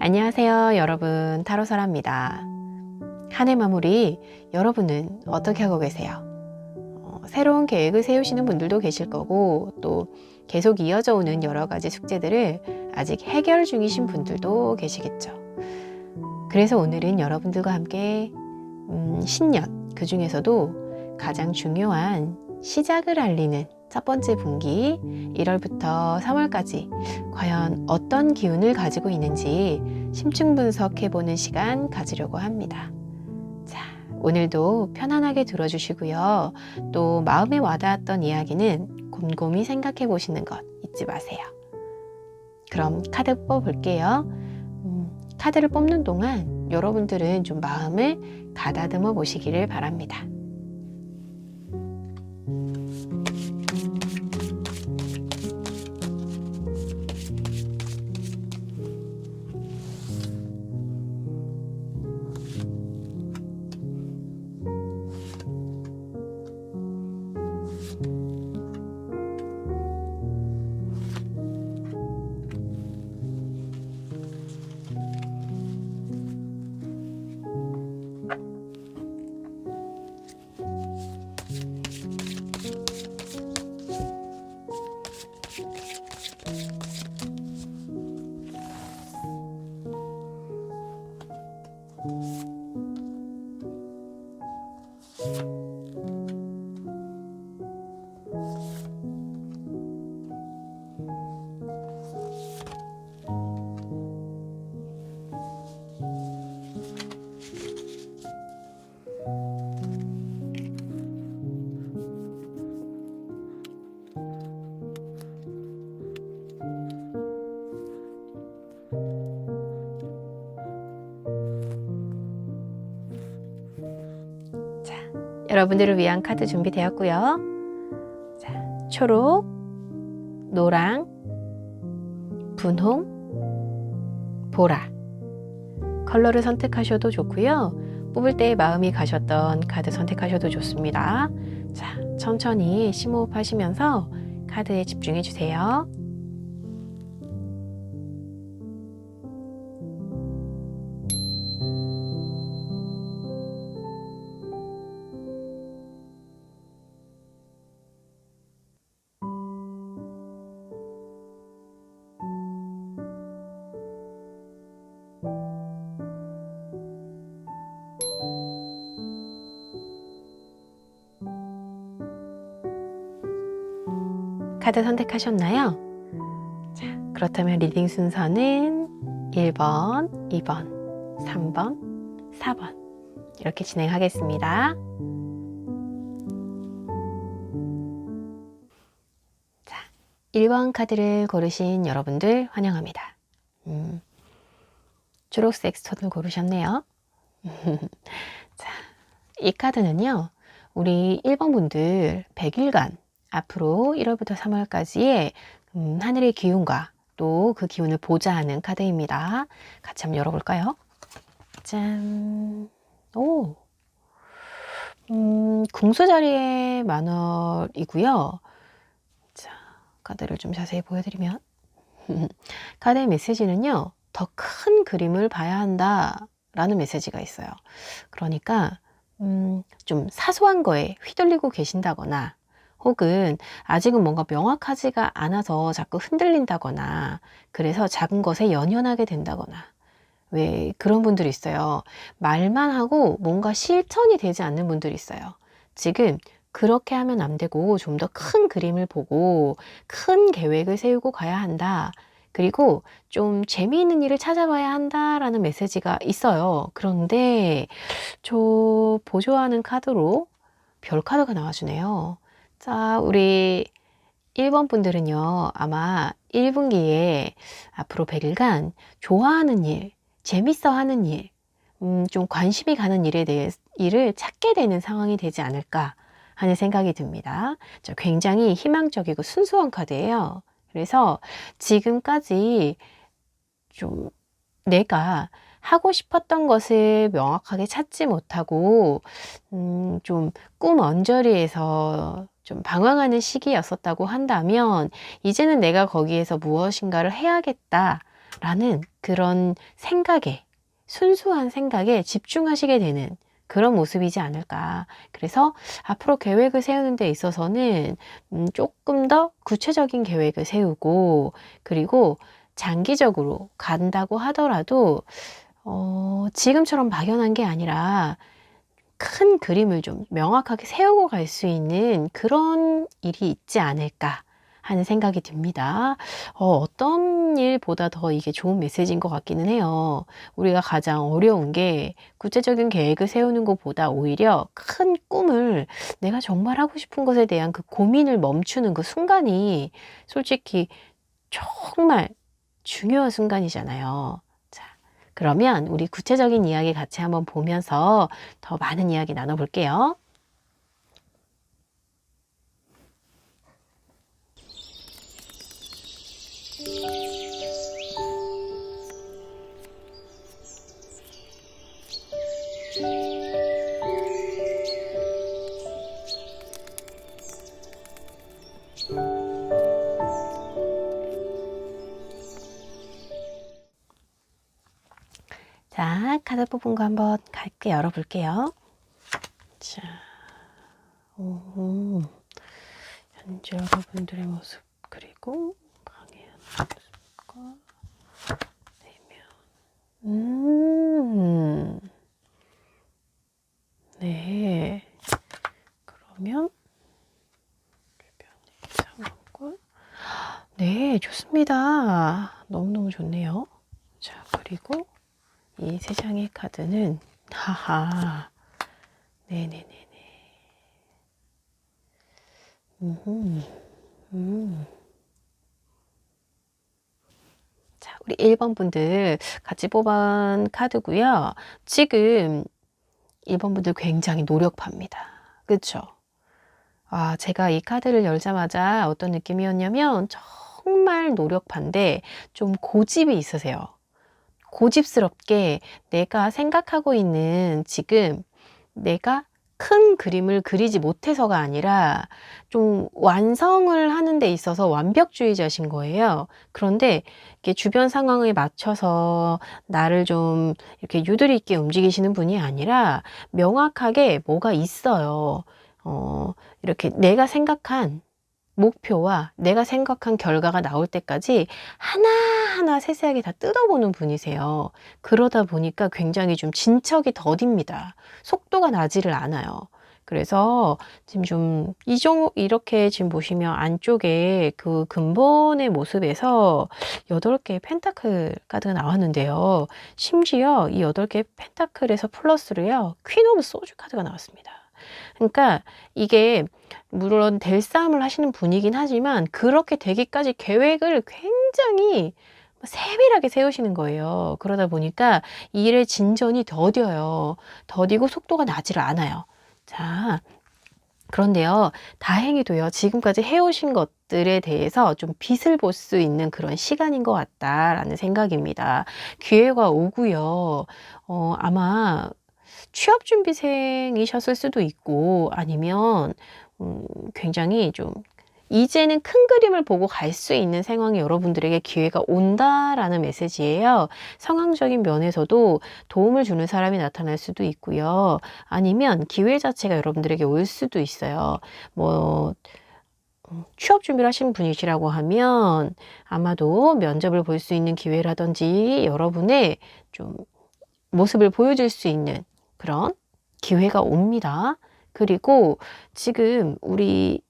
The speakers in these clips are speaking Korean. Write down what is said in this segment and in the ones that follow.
안녕하세요, 여러분. 타로사라입니다. 한 해 마무리 여러분은 어떻게 하고 계세요? 새로운 계획을 세우시는 분들도 계실 거고, 또 계속 이어져 오는 여러 가지 숙제들을 아직 해결 중이신 분들도 계시겠죠. 그래서 오늘은 여러분들과 함께 신년, 그 중에서도 가장 중요한 시작을 알리는 첫 번째 분기 1월부터 3월까지 과연 어떤 기운을 가지고 있는지 심층 분석해보는 시간 가지려고 합니다. 자, 오늘도 편안하게 들어주시고요. 또 마음에 와닿았던 이야기는 곰곰이 생각해 보시는 것 잊지 마세요. 그럼 카드 뽑아볼게요. 카드를 뽑는 동안 여러분들은 좀 마음을 가다듬어 보시기를 바랍니다. 여러분들을 위한 카드 준비되었고요. 자, 초록, 노랑, 분홍, 보라 컬러를 선택하셔도 좋고요. 뽑을 때 마음이 가셨던 카드 선택하셔도 좋습니다. 자, 천천히 심호흡 하시면서 카드에 집중해 주세요. 카드 선택하셨나요? 자, 그렇다면 리딩 순서는 1번, 2번, 3번, 4번 이렇게 진행하겠습니다. 자, 1번 카드를 고르신 여러분들 환영합니다. 초록색 스톤을 고르셨네요. 자, 이 카드는요, 우리 1번 분들 100일간 앞으로 1월부터 3월까지의 하늘의 기운과 또 그 기운을 보좌하는 카드입니다. 같이 한번 열어볼까요? 짠! 오! 궁수 자리의 만월이고요. 자, 카드를 좀 자세히 보여드리면 카드의 메시지는요, 더 큰 그림을 봐야 한다 라는 메시지가 있어요. 그러니까 좀 사소한 거에 휘둘리고 계신다거나 혹은 아직은 뭔가 명확하지가 않아서 자꾸 흔들린다거나 그래서 작은 것에 연연하게 된다거나 왜 그런 분들이 있어요. 말만 하고 뭔가 실천이 되지 않는 분들이 있어요. 지금 그렇게 하면 안 되고 좀 더 큰 그림을 보고 큰 계획을 세우고 가야 한다. 그리고 좀 재미있는 일을 찾아봐야 한다라는 메시지가 있어요. 그런데 저 보조하는 카드로 별 카드가 나와주네요. 자, 우리 1번 분들은요, 아마 1분기에 앞으로 100일간 좋아하는 일, 재밌어 하는 일, 좀 관심이 가는 일을 찾게 되는 상황이 되지 않을까 하는 생각이 듭니다. 굉장히 희망적이고 순수한 카드예요. 그래서 지금까지 좀 내가 하고 싶었던 것을 명확하게 찾지 못하고 좀 꿈 언저리에서 좀 방황하는 시기였었다고 한다면 이제는 내가 거기에서 무엇인가를 해야겠다 라는 그런 생각에, 순수한 생각에 집중하시게 되는 그런 모습이지 않을까. 그래서 앞으로 계획을 세우는 데 있어서는 조금 더 구체적인 계획을 세우고, 그리고 장기적으로 간다고 하더라도 지금처럼 막연한 게 아니라 큰 그림을 좀 명확하게 세우고 갈 수 있는 그런 일이 있지 않을까 하는 생각이 듭니다. 어떤 일보다 더 이게 좋은 메시지인 것 같기는 해요. 우리가 가장 어려운 게 구체적인 계획을 세우는 것보다 오히려 큰 꿈을, 내가 정말 하고 싶은 것에 대한 그 고민을 멈추는 그 순간이 솔직히 정말 중요한 순간이잖아요. 자, 그러면 우리 구체적인 이야기 같이 한번 보면서 더 많은 이야기 나눠볼게요. 자, 카드 뽑은 거 한번 갈게 열어볼게요. 자, 현재 여러분들의 모습, 그리고 강해한 모습과 내면. 네. 그러면 주변의 상황과, 네, 좋습니다. 너무너무 좋네요. 자, 그리고 이 세 장의 카드는, 하하, 네네네네. 자, 우리 1번 분들 같이 뽑은 카드고요. 지금 1번 분들 굉장히 노력파입니다. 그쵸? 아, 제가 이 카드를 열자마자 어떤 느낌이었냐면 정말 노력파인데 좀 고집이 있으세요. 고집스럽게 내가 생각하고 있는, 지금 내가 큰 그림을 그리지 못해서가 아니라 좀 완성을 하는 데 있어서 완벽주의자신 거예요. 그런데 이렇게 주변 상황에 맞춰서 나를 좀 이렇게 유도리 있게 움직이시는 분이 아니라 명확하게 뭐가 있어요. 이렇게 내가 생각한 목표와 내가 생각한 결과가 나올 때까지 하나하나 세세하게 다 뜯어보는 분이세요. 그러다 보니까 굉장히 좀 진척이 더딥니다. 속도가 나지를 않아요. 그래서 지금 좀 이렇게 지금 보시면 안쪽에 그 근본의 모습에서 8개의 펜타클 카드가 나왔는데요. 심지어 이 8개의 펜타클에서 플러스로요, 퀸 오브 소주 카드가 나왔습니다. 그러니까 이게 물론 될 싸움을 하시는 분이긴 하지만 그렇게 되기까지 계획을 굉장히 세밀하게 세우시는 거예요. 그러다 보니까 이 일의 진전이 더뎌요. 더디고 속도가 나지를 않아요. 자, 그런데요, 다행히도요, 지금까지 해오신 것들에 대해서 좀 빛을 볼 수 있는 그런 시간인 것 같다라는 생각입니다. 기회가 오고요. 아마 취업준비생이셨을 수도 있고, 아니면 굉장히 좀 이제는 큰 그림을 보고 갈 수 있는 상황이 여러분들에게 기회가 온다라는 메시지예요. 상황적인 면에서도 도움을 주는 사람이 나타날 수도 있고요. 아니면 기회 자체가 여러분들에게 올 수도 있어요. 뭐 취업 준비를 하신 분이시라고 하면 아마도 면접을 볼 수 있는 기회라든지 여러분의 좀 모습을 보여줄 수 있는 그런 기회가 옵니다. 그리고 지금 우리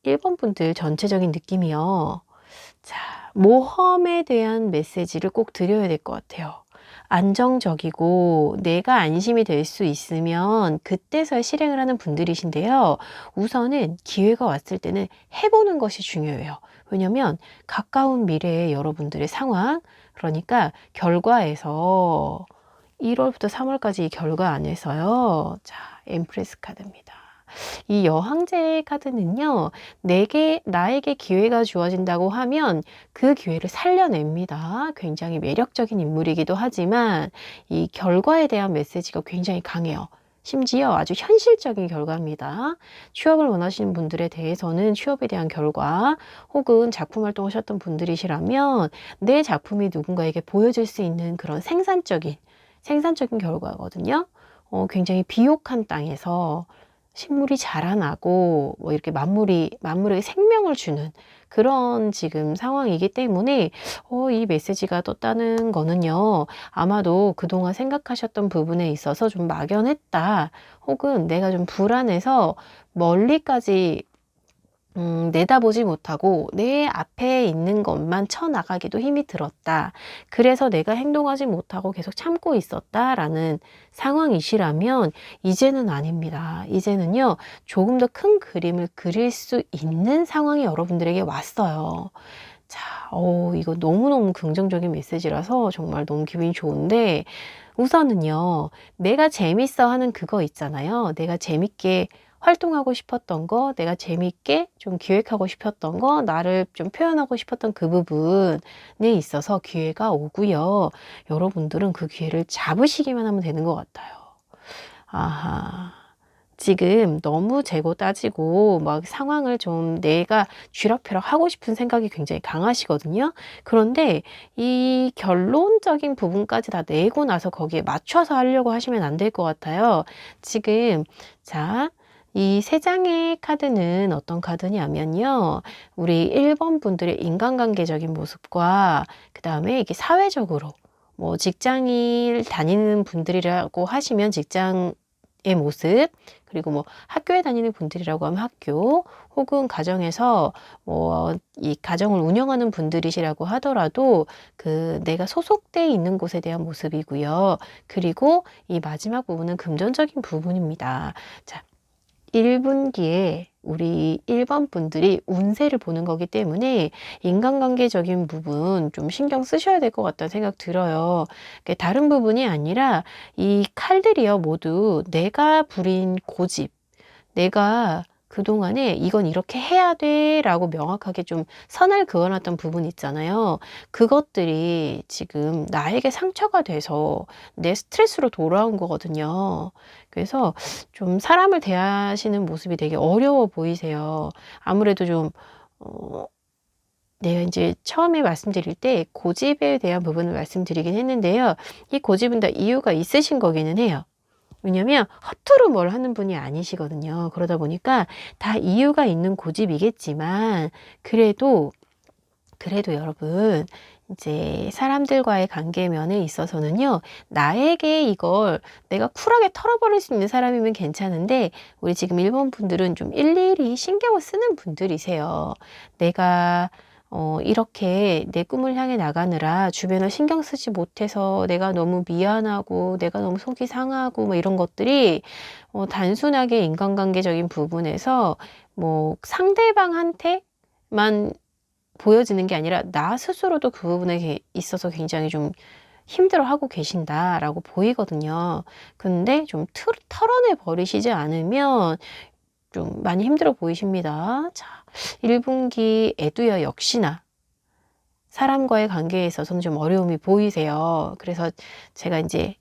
1번 분들 전체적인 느낌이요. 자, 모험에 대한 메시지를 꼭 드려야 될 것 같아요. 안정적이고 내가 안심이 될 수 있으면 그때서야 실행을 하는 분들이신데요. 우선은 기회가 왔을 때는 해보는 것이 중요해요. 왜냐면 가까운 미래의 여러분들의 상황, 그러니까 결과에서 1월부터 3월까지 결과 안에서요. 자, 엠프레스 카드입니다. 이 여왕제의 카드는요, 나에게 기회가 주어진다고 하면 그 기회를 살려냅니다. 굉장히 매력적인 인물이기도 하지만 이 결과에 대한 메시지가 굉장히 강해요. 심지어 아주 현실적인 결과입니다. 취업을 원하시는 분들에 대해서는 취업에 대한 결과, 혹은 작품 활동하셨던 분들이시라면 내 작품이 누군가에게 보여줄 수 있는 그런 생산적인 결과거든요. 굉장히 비옥한 땅에서 식물이 자라나고 뭐 이렇게 만물에게 생명을 주는 그런 지금 상황이기 때문에 이 메시지가 떴다는 거는요, 아마도 그동안 생각하셨던 부분에 있어서 좀 막연했다, 혹은 내가 좀 불안해서 멀리까지 내다보지 못하고 내 앞에 있는 것만 쳐나가기도 힘이 들었다. 그래서 내가 행동하지 못하고 계속 참고 있었다라는 상황이시라면 이제는 아닙니다. 이제는요, 조금 더 큰 그림을 그릴 수 있는 상황이 여러분들에게 왔어요. 자, 이거 너무너무 긍정적인 메시지라서 정말 너무 기분이 좋은데, 우선은요, 내가 재밌어 하는 그거 있잖아요. 내가 재밌게 활동하고 싶었던 거, 내가 재밌게 좀 기획하고 싶었던 거, 나를 좀 표현하고 싶었던 그 부분에 있어서 기회가 오고요. 여러분들은 그 기회를 잡으시기만 하면 되는 것 같아요. 아하. 지금 너무 재고 따지고 막 상황을 좀 내가 쥐락펴락 하고 싶은 생각이 굉장히 강하시거든요. 그런데 이 결론적인 부분까지 다 내고 나서 거기에 맞춰서 하려고 하시면 안 될 것 같아요. 지금 자, 이 세 장의 카드는 어떤 카드냐면요, 우리 1번 분들의 인간관계적인 모습과 그 다음에 이게 사회적으로 뭐 직장일 다니는 분들이라고 하시면 직장의 모습, 그리고 뭐 학교에 다니는 분들이라고 하면 학교, 혹은 가정에서 뭐 이 가정을 운영하는 분들이시라고 하더라도 그 내가 소속돼 있는 곳에 대한 모습이고요. 그리고 이 마지막 부분은 금전적인 부분입니다. 자, 1분기에 우리 1번 분들이 운세를 보는 거기 때문에 인간관계적인 부분 좀 신경 쓰셔야 될 것 같다는 생각 들어요. 다른 부분이 아니라 이 칼들이요, 모두 내가 부린 고집, 내가 그동안에 이건 이렇게 해야 돼 라고 명확하게 좀 선을 그어놨던 부분 있잖아요. 그것들이 지금 나에게 상처가 돼서 내 스트레스로 돌아온 거거든요. 그래서 좀 사람을 대하시는 모습이 되게 어려워 보이세요. 아무래도 좀, 내가 이제 처음에 말씀드릴 때 고집에 대한 부분을 말씀드리긴 했는데요. 이 고집은 다 이유가 있으신 거기는 해요. 왜냐면 허투루 뭘 하는 분이 아니시거든요. 그러다 보니까 다 이유가 있는 고집이겠지만, 그래도 여러분, 이제 사람들과의 관계면에 있어서는요, 나에게 이걸 내가 쿨하게 털어버릴 수 있는 사람이면 괜찮은데, 우리 지금 일본 분들은 좀 일일이 신경을 쓰는 분들이세요. 내가 이렇게 내 꿈을 향해 나가느라 주변을 신경 쓰지 못해서 내가 너무 미안하고 내가 너무 속이 상하고 뭐 이런 것들이 단순하게 인간관계적인 부분에서 뭐 상대방한테만 보여지는 게 아니라 나 스스로도 그 부분에 있어서 굉장히 좀 힘들어하고 계신다라고 보이거든요. 근데 좀 털어내 버리시지 않으면 좀 많이 힘들어 보이십니다. 자, 1분기에도요, 역시나 사람과의 관계에 있어서는 좀 어려움이 보이세요. 그래서 제가 이제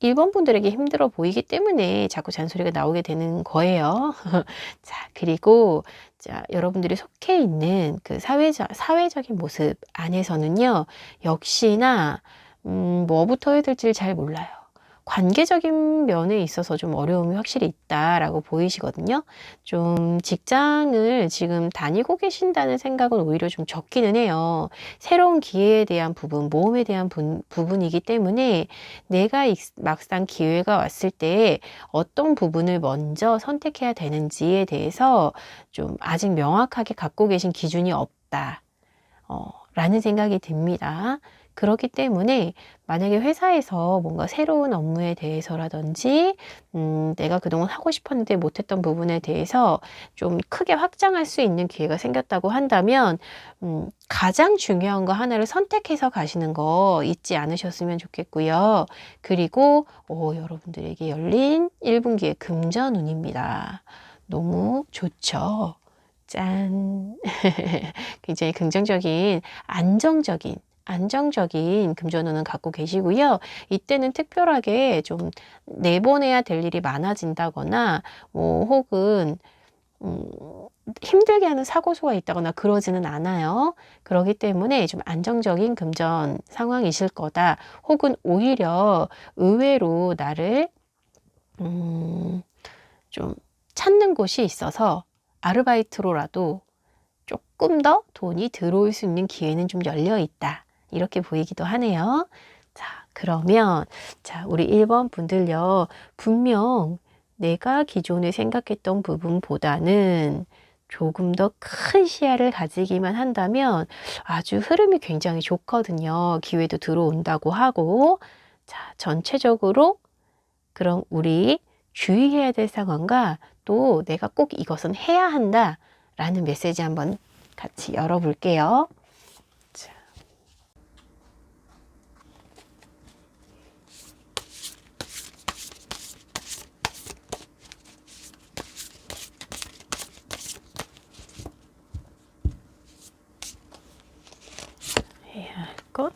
1번 분들에게 힘들어 보이기 때문에 자꾸 잔소리가 나오게 되는 거예요. 자, 그리고 자, 여러분들이 속해 있는 그 사회적인 모습 안에서는요, 역시나 뭐부터 해야 될지를 잘 몰라요. 관계적인 면에 있어서 좀 어려움이 확실히 있다라고 보이시거든요. 좀 직장을 지금 다니고 계신다는 생각은 오히려 좀 적기는 해요. 새로운 기회에 대한 부분, 모험에 대한 부분이기 때문에 내가 막상 기회가 왔을 때 어떤 부분을 먼저 선택해야 되는지에 대해서 좀 아직 명확하게 갖고 계신 기준이 없다. 라는 생각이 듭니다. 그렇기 때문에 만약에 회사에서 뭔가 새로운 업무에 대해서라든지 내가 그동안 하고 싶었는데 못했던 부분에 대해서 좀 크게 확장할 수 있는 기회가 생겼다고 한다면 가장 중요한 거 하나를 선택해서 가시는 거 잊지 않으셨으면 좋겠고요. 그리고 여러분들에게 열린 1분기의 금전운입니다. 너무 좋죠? 짠! 굉장히 긍정적인, 안정적인 안정적인 금전운은 갖고 계시고요. 이때는 특별하게 좀 내보내야 될 일이 많아진다거나 혹은 힘들게 하는 사고수가 있다거나 그러지는 않아요. 그렇기 때문에 좀 안정적인 금전 상황이실 거다. 혹은 오히려 의외로 나를 좀 찾는 곳이 있어서 아르바이트로라도 조금 더 돈이 들어올 수 있는 기회는 좀 열려 있다. 이렇게 보이기도 하네요. 자, 그러면 우리 1번 분들요. 분명 내가 기존에 생각했던 부분보다는 조금 더 큰 시야를 가지기만 한다면 아주 흐름이 굉장히 좋거든요. 기회도 들어온다고 하고. 자, 전체적으로 그럼 우리 주의해야 될 상황과 또 내가 꼭 이것은 해야 한다 라는 메시지 한번 같이 열어볼게요. 자. 해야 할 것,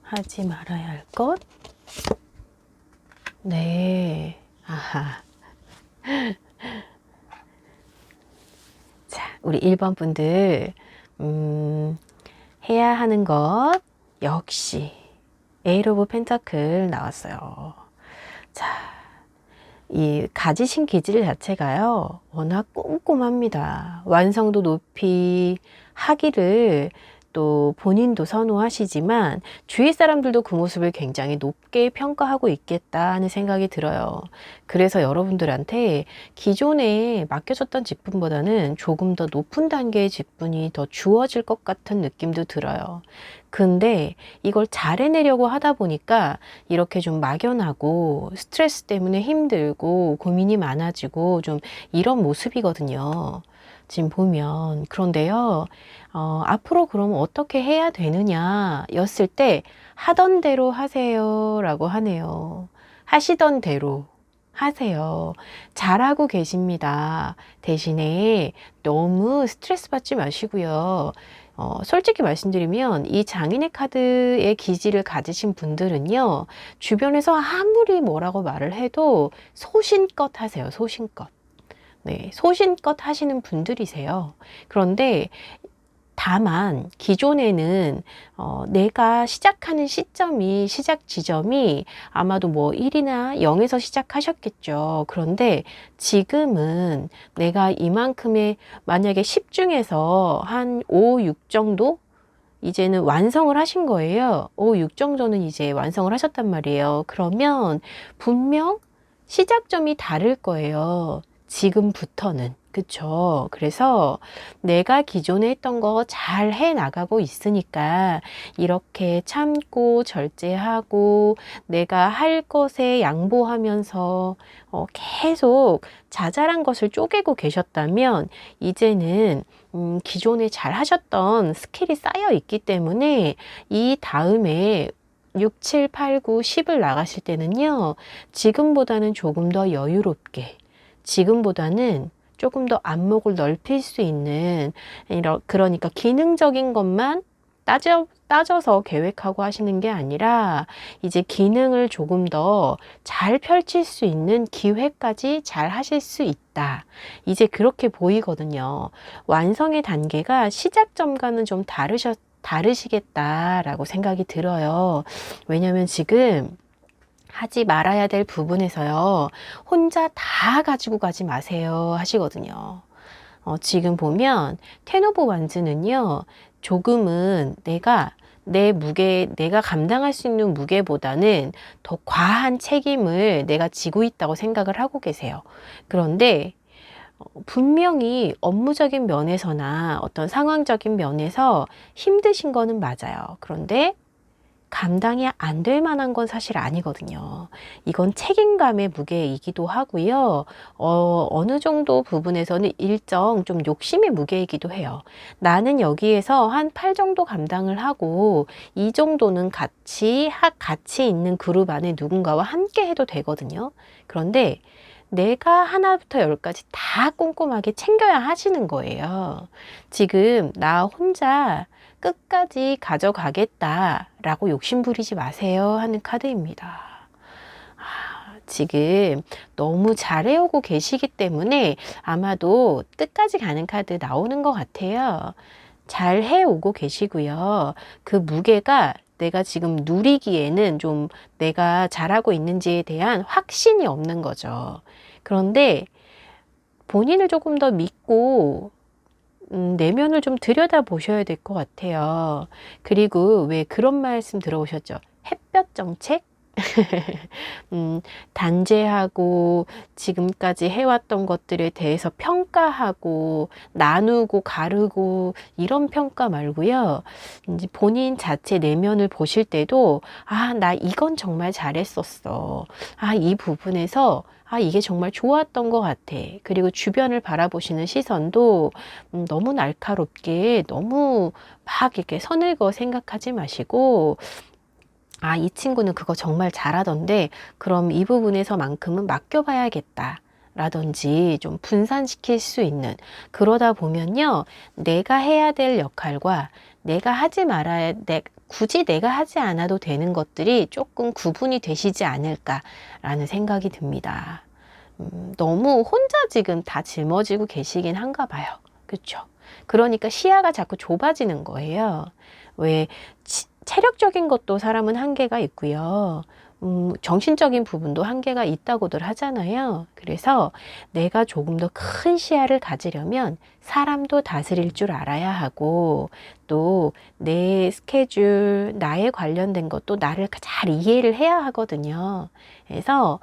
하지 말아야 할 것, 네, 아하. 자, 우리 1번 분들, 해야 하는 것, 역시, 에이트 오브 펜타클 나왔어요. 자, 이 가지신 기질 자체가요, 워낙 꼼꼼합니다. 완성도 높이 하기를 또 본인도 선호하시지만 주위 사람들도 그 모습을 굉장히 높게 평가하고 있겠다 하는 생각이 들어요. 그래서 여러분들한테 기존에 맡겨졌던 직분보다는 조금 더 높은 단계의 직분이 더 주어질 것 같은 느낌도 들어요. 근데 이걸 잘 해내려고 하다 보니까 이렇게 좀 막연하고 스트레스 때문에 힘들고 고민이 많아지고 좀 이런 모습이거든요. 지금 보면. 그런데요, 앞으로 그럼 어떻게 해야 되느냐 였을 때 하던 대로 하세요 라고 하네요. 하시던 대로 하세요. 잘하고 계십니다. 대신에 너무 스트레스 받지 마시고요. 솔직히 말씀드리면 이 장인의 카드의 기질을 가지신 분들은요, 주변에서 아무리 뭐라고 말을 해도 소신껏 하세요. 소신껏. 네, 소신껏 하시는 분들이세요. 그런데 다만 기존에는 내가 시작하는 시작 지점이 아마도 뭐 1이나 0에서 시작하셨겠죠. 그런데 지금은 내가 이만큼의 만약에 10 중에서 한 5, 6 정도 이제는 완성을 하신 거예요. 5, 6 정도는 이제 완성을 하셨단 말이에요. 그러면 분명 시작점이 다를 거예요. 지금부터는. 그쵸? 그래서 내가 기존에 했던 거 잘 해 나가고 있으니까 이렇게 참고 절제하고 내가 할 것에 양보하면서 계속 자잘한 것을 쪼개고 계셨다면 이제는 기존에 잘 하셨던 스킬이 쌓여 있기 때문에 이 다음에 6, 7, 8, 9, 10을 나가실 때는요, 지금보다는 조금 더 여유롭게, 지금보다는 조금 더 안목을 넓힐 수 있는, 그러니까 기능적인 것만 따져서 계획하고 하시는 게 아니라 이제 기능을 조금 더 잘 펼칠 수 있는 기회까지 잘 하실 수 있다. 이제 그렇게 보이거든요. 완성의 단계가 시작점과는 좀 다르시겠다라고 생각이 들어요. 왜냐면 지금 하지 말아야 될 부분에서요, 혼자 다 가지고 가지 마세요 하시거든요. 지금 보면 텐 오브 완즈는요, 조금은 내가 감당할 수 있는 무게보다는 더 과한 책임을 내가 지고 있다고 생각을 하고 계세요. 그런데 분명히 업무적인 면에서나 어떤 상황적인 면에서 힘드신 거는 맞아요. 그런데 감당이 안 될 만한 건 사실 아니거든요. 이건 책임감의 무게이기도 하고요. 어느 정도 부분에서는 일정 좀 욕심의 무게이기도 해요. 나는 여기에서 한 8 정도 감당을 하고 이 정도는 같이 있는 그룹 안에 누군가와 함께 해도 되거든요. 그런데 내가 하나부터 열까지 다 꼼꼼하게 챙겨야 하시는 거예요. 지금 나 혼자 끝까지 가져가겠다라고 욕심부리지 마세요 하는 카드입니다. 지금 너무 잘 해오고 계시기 때문에 아마도 끝까지 가는 카드 나오는 것 같아요. 잘 해오고 계시고요. 그 무게가 내가 지금 누리기에는 좀 내가 잘하고 있는지에 대한 확신이 없는 거죠. 그런데 본인을 조금 더 믿고 내면을 좀 들여다 보셔야 될 것 같아요. 그리고 왜 그런 말씀 들어오셨죠? 햇볕 정책? 단죄하고 지금까지 해왔던 것들에 대해서 평가하고 나누고 가르고 이런 평가 말고요. 이제 본인 자체 내면을 보실 때도 나 이건 정말 잘했었어. 이 부분에서 이게 정말 좋았던 것 같아. 그리고 주변을 바라보시는 시선도 너무 날카롭게 너무 막 이렇게 선을 그어 생각하지 마시고 이 친구는 그거 정말 잘하던데 그럼 이 부분에서만큼은 맡겨봐야겠다 라든지 좀 분산시킬 수 있는, 그러다 보면요 내가 해야 될 역할과 내가 하지 말아야 굳이 내가 하지 않아도 되는 것들이 조금 구분이 되시지 않을까 라는 생각이 듭니다. 너무 혼자 지금 다 짊어지고 계시긴 한가 봐요. 그렇죠? 그러니까 시야가 자꾸 좁아지는 거예요. 왜 체력적인 것도 사람은 한계가 있고요. 정신적인 부분도 한계가 있다고들 하잖아요. 그래서 내가 조금 더 큰 시야를 가지려면 사람도 다스릴 줄 알아야 하고 또 내 스케줄, 나에 관련된 것도 나를 잘 이해를 해야 하거든요. 그래서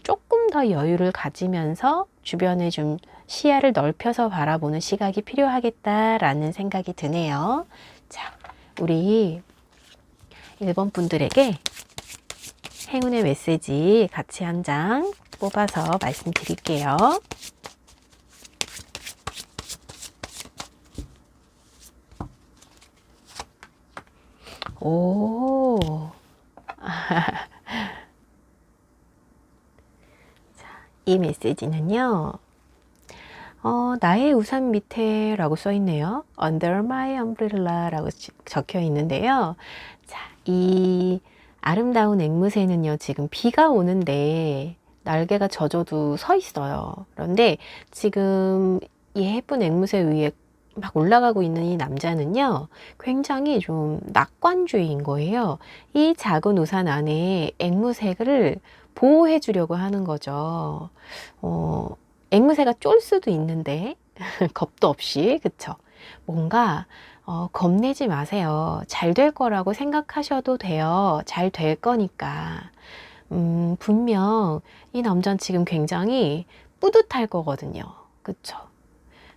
조금 더 여유를 가지면서 주변에 좀 시야를 넓혀서 바라보는 시각이 필요하겠다라는 생각이 드네요. 자, 우리 1번 분들에게 행운의 메시지 같이 한 장 뽑아서 말씀드릴게요. 오. 자, 이 메시지는요. 나의 우산 밑에 라고 써 있네요. Under my umbrella 라고 적혀 있는데요. 자, 이 아름다운 앵무새는요, 지금 비가 오는데 날개가 젖어도 서 있어요. 그런데 지금 이 예쁜 앵무새 위에 막 올라가고 있는 이 남자는요, 굉장히 좀 낙관주의인 거예요. 이 작은 우산 안에 앵무새를 보호해 주려고 하는 거죠. 앵무새가 쫄 수도 있는데 겁도 없이, 그쵸? 뭔가 겁내지 마세요. 잘 될 거라고 생각하셔도 돼요. 잘 될 거니까. 분명 이 남자는 지금 굉장히 뿌듯할 거거든요. 그쵸?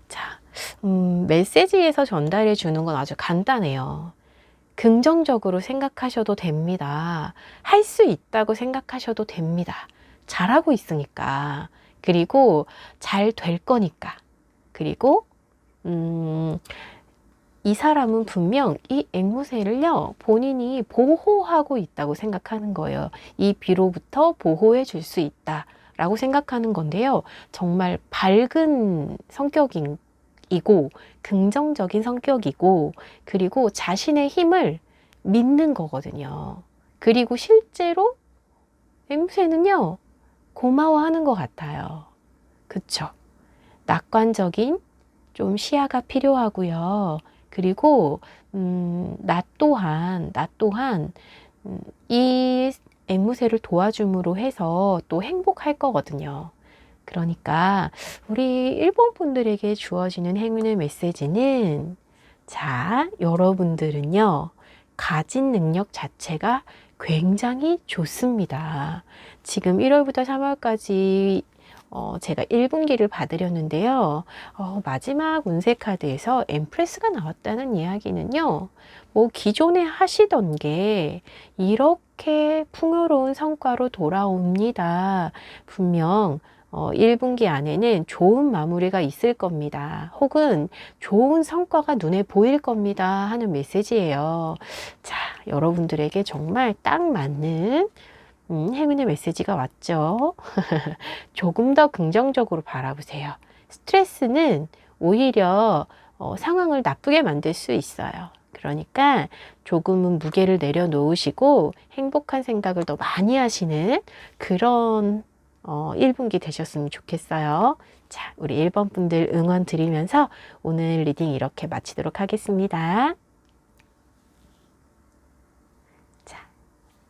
자, 메시지에서 전달해 주는 건 아주 간단해요. 긍정적으로 생각하셔도 됩니다. 할 수 있다고 생각하셔도 됩니다. 잘하고 있으니까. 그리고 잘 될 거니까. 그리고 이 사람은 분명 이 앵무새를요, 본인이 보호하고 있다고 생각하는 거예요. 이 비로부터 보호해 줄 수 있다 라고 생각하는 건데요. 정말 밝은 성격이고 긍정적인 성격이고 그리고 자신의 힘을 믿는 거거든요. 그리고 실제로 앵무새는요, 고마워하는 것 같아요. 그쵸? 낙관적인 좀 시야가 필요하고요. 그리고 나 또한 이 앵무새를 도와줌으로 해서 또 행복할 거거든요. 그러니까 우리 일본 분들에게 주어지는 행운의 메시지는, 자, 여러분들은요, 가진 능력 자체가 굉장히 좋습니다. 지금 1월부터 3월까지 제가 1분기를 받으렸는데요. 마지막 운세 카드에서 엠프레스가 나왔다는 이야기는요. 뭐 기존에 하시던 게 이렇게 풍요로운 성과로 돌아옵니다. 분명 1분기 안에는 좋은 마무리가 있을 겁니다. 혹은 좋은 성과가 눈에 보일 겁니다 하는 메시지예요. 자, 여러분들에게 정말 딱 맞는 행운의 메시지가 왔죠. 조금 더 긍정적으로 바라보세요. 스트레스는 오히려 상황을 나쁘게 만들 수 있어요. 그러니까 조금은 무게를 내려놓으시고 행복한 생각을 더 많이 하시는 그런 1분기 되셨으면 좋겠어요. 자, 우리 1번 분들 응원 드리면서 오늘 리딩 이렇게 마치도록 하겠습니다. 자,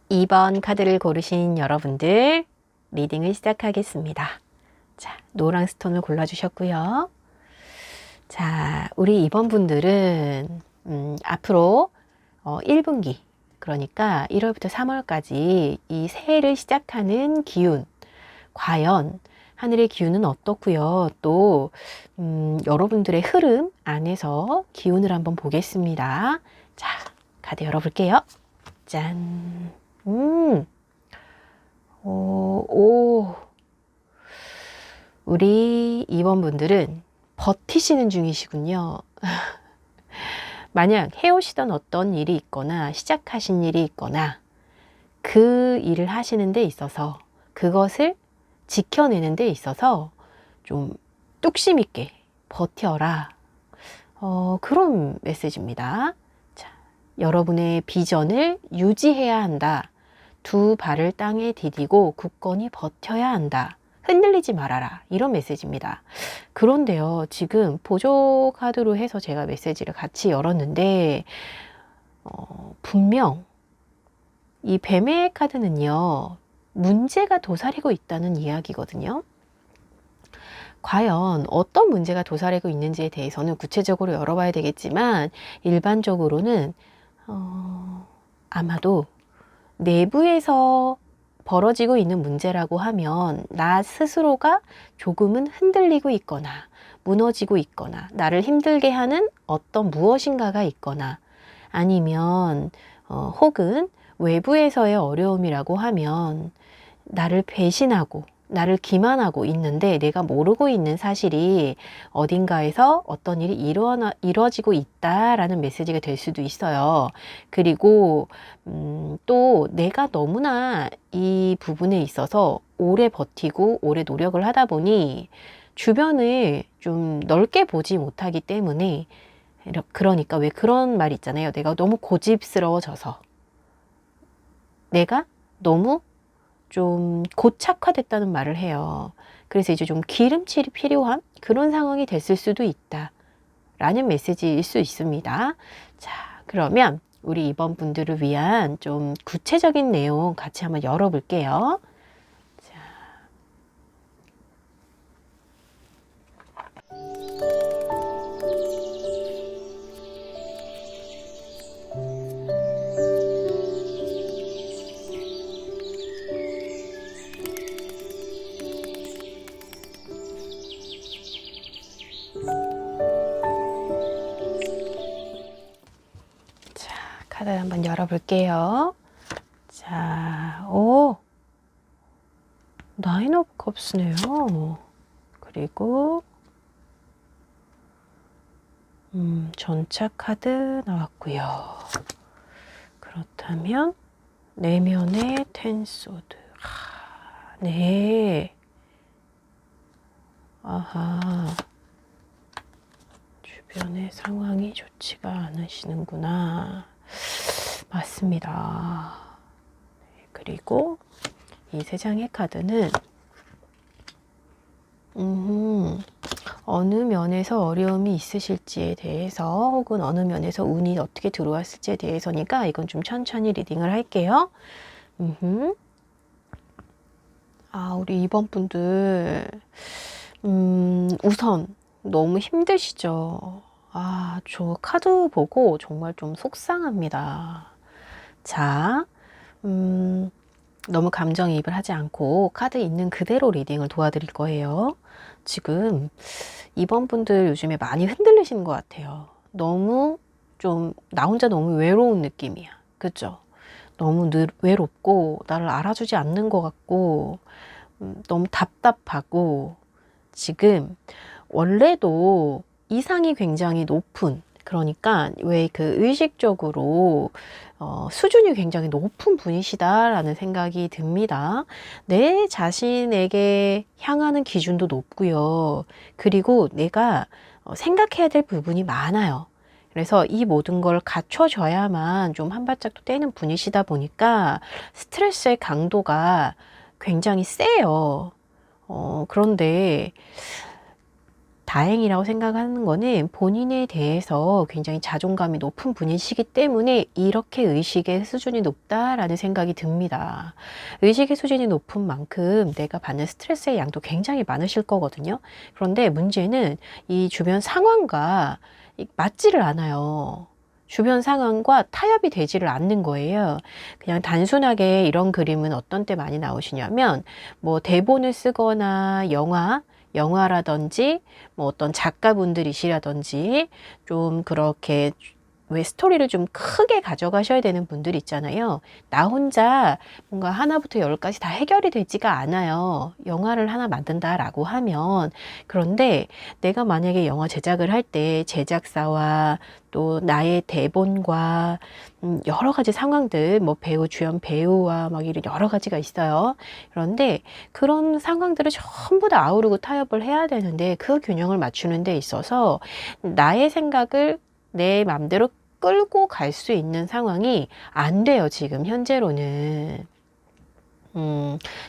2번 카드를 고르신 여러분들 리딩을 시작하겠습니다. 자, 노랑 스톤을 골라주셨고요. 자, 우리 2번 분들은 앞으로 1분기, 그러니까 1월부터 3월까지 이 새해를 시작하는 기운, 과연 하늘의 기운은 어떻고요? 또 여러분들의 흐름 안에서 기운을 한번 보겠습니다. 자, 카드 열어볼게요. 짠. 우리 2번 분들은 버티시는 중이시군요. 만약 해오시던 어떤 일이 있거나 시작하신 일이 있거나 그 일을 하시는 데 있어서 그것을 지켜내는 데 있어서 좀 뚝심 있게 버텨라. 그런 메시지입니다. 자, 여러분의 비전을 유지해야 한다. 두 발을 땅에 디디고 굳건히 버텨야 한다. 흔들리지 말아라. 이런 메시지입니다. 그런데요, 지금 보조 카드로 해서 제가 메시지를 같이 열었는데 분명 이 뱀의 카드는요, 문제가 도사리고 있다는 이야기거든요. 과연 어떤 문제가 도사리고 있는지에 대해서는 구체적으로 열어봐야 되겠지만 일반적으로는 아마도 내부에서 벌어지고 있는 문제라고 하면 나 스스로가 조금은 흔들리고 있거나 무너지고 있거나 나를 힘들게 하는 어떤 무엇인가가 있거나 아니면 혹은 외부에서의 어려움이라고 하면 나를 배신하고 나를 기만하고 있는데 내가 모르고 있는 사실이 어딘가에서 어떤 일이 이루어지고 있다라는 메시지가 될 수도 있어요. 그리고 또 내가 너무나 이 부분에 있어서 오래 버티고 오래 노력을 하다 보니 주변을 좀 넓게 보지 못하기 때문에 그러니까 왜 그런 말 있잖아요. 내가 너무 고집스러워져서 내가 너무 좀 고착화됐다는 말을 해요. 그래서 이제 좀 기름칠이 필요한 그런 상황이 됐을 수도 있다 라는 메시지일 수 있습니다. 자, 그러면 우리 이번 분들을 위한 좀 구체적인 내용 같이 한번 열어볼게요. 자. 카드 한번 열어볼게요. 자, 나인 오브 컵스네요. 그리고 전차 카드 나왔고요. 그렇다면 내면의 텐소드. 네. 아하. 주변의 상황이 좋지가 않으시는구나. 맞습니다. 그리고 이 세 장의 카드는 어느 면에서 어려움이 있으실지에 대해서 혹은 어느 면에서 운이 어떻게 들어왔을지에 대해서니까 이건 좀 천천히 리딩을 할게요. 우리 2번 분들 우선 너무 힘드시죠? 저 카드 보고 정말 좀 속상합니다. 자, 너무 감정이입을 하지 않고 카드 있는 그대로 리딩을 도와드릴 거예요. 지금 2번 분들 요즘에 많이 흔들리시는 것 같아요. 너무 좀 나 혼자 너무 외로운 느낌이야. 그죠? 너무 외롭고 나를 알아주지 않는 것 같고 너무 답답하고 지금 원래도 이상이 굉장히 높은 그러니까 왜 그 의식적으로 수준이 굉장히 높은 분이시다라는 생각이 듭니다. 내 자신에게 향하는 기준도 높고요. 그리고 내가 생각해야 될 부분이 많아요. 그래서 이 모든 걸 갖춰줘야만 좀 한 발짝도 떼는 분이시다 보니까 스트레스의 강도가 굉장히 세요. 그런데 다행이라고 생각하는 거는 본인에 대해서 굉장히 자존감이 높은 분이시기 때문에 이렇게 의식의 수준이 높다라는 생각이 듭니다. 의식의 수준이 높은 만큼 내가 받는 스트레스의 양도 굉장히 많으실 거거든요. 그런데 문제는 이 주변 상황과 맞지를 않아요. 주변 상황과 타협이 되지를 않는 거예요. 그냥 단순하게 이런 그림은 어떤 때 많이 나오시냐면 뭐 대본을 쓰거나 영화라든지 뭐 어떤 작가분들이시라든지 좀 그렇게 왜 스토리를 좀 크게 가져가셔야 되는 분들 있잖아요. 나 혼자 뭔가 하나부터 열까지 다 해결이 되지가 않아요. 영화를 하나 만든다라고 하면. 그런데 내가 만약에 영화 제작을 할 때 제작사와 또 나의 대본과 여러 가지 상황들, 뭐 주연 배우와 막 이런 여러 가지가 있어요. 그런데 그런 상황들을 전부 다 아우르고 타협을 해야 되는데 그 균형을 맞추는 데 있어서 나의 생각을 내 맘대로 끌고 갈 수 있는 상황이 안 돼요, 지금 현재로는.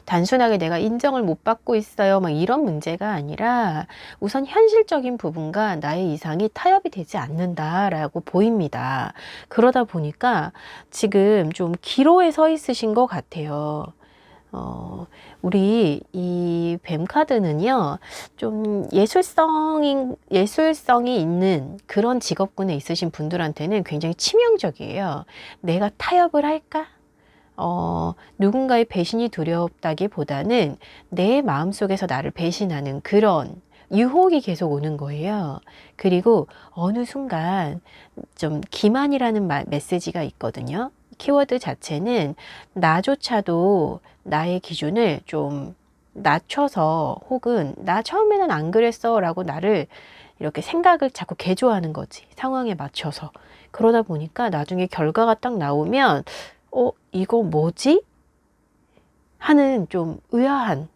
단순하게 내가 인정을 못 받고 있어요, 막 이런 문제가 아니라 우선 현실적인 부분과 나의 이상이 타협이 되지 않는다라고 보입니다. 그러다 보니까 지금 좀 기로에 서 있으신 것 같아요. 우리 이 뱀 카드는요, 좀 예술성이 있는 그런 직업군에 있으신 분들한테는 굉장히 치명적이에요. 내가 타협을 할까? 누군가의 배신이 두렵다기보다는 내 마음속에서 나를 배신하는 그런 유혹이 계속 오는 거예요. 그리고 어느 순간 좀 기만이라는 메시지가 있거든요. 키워드 자체는 나조차도 나의 기준을 좀 낮춰서 혹은 나 처음에는 안 그랬어 라고 나를 이렇게 생각을 자꾸 개조하는 거지. 상황에 맞춰서. 그러다 보니까 나중에 결과가 딱 나오면 이거 뭐지? 하는 좀 의아한,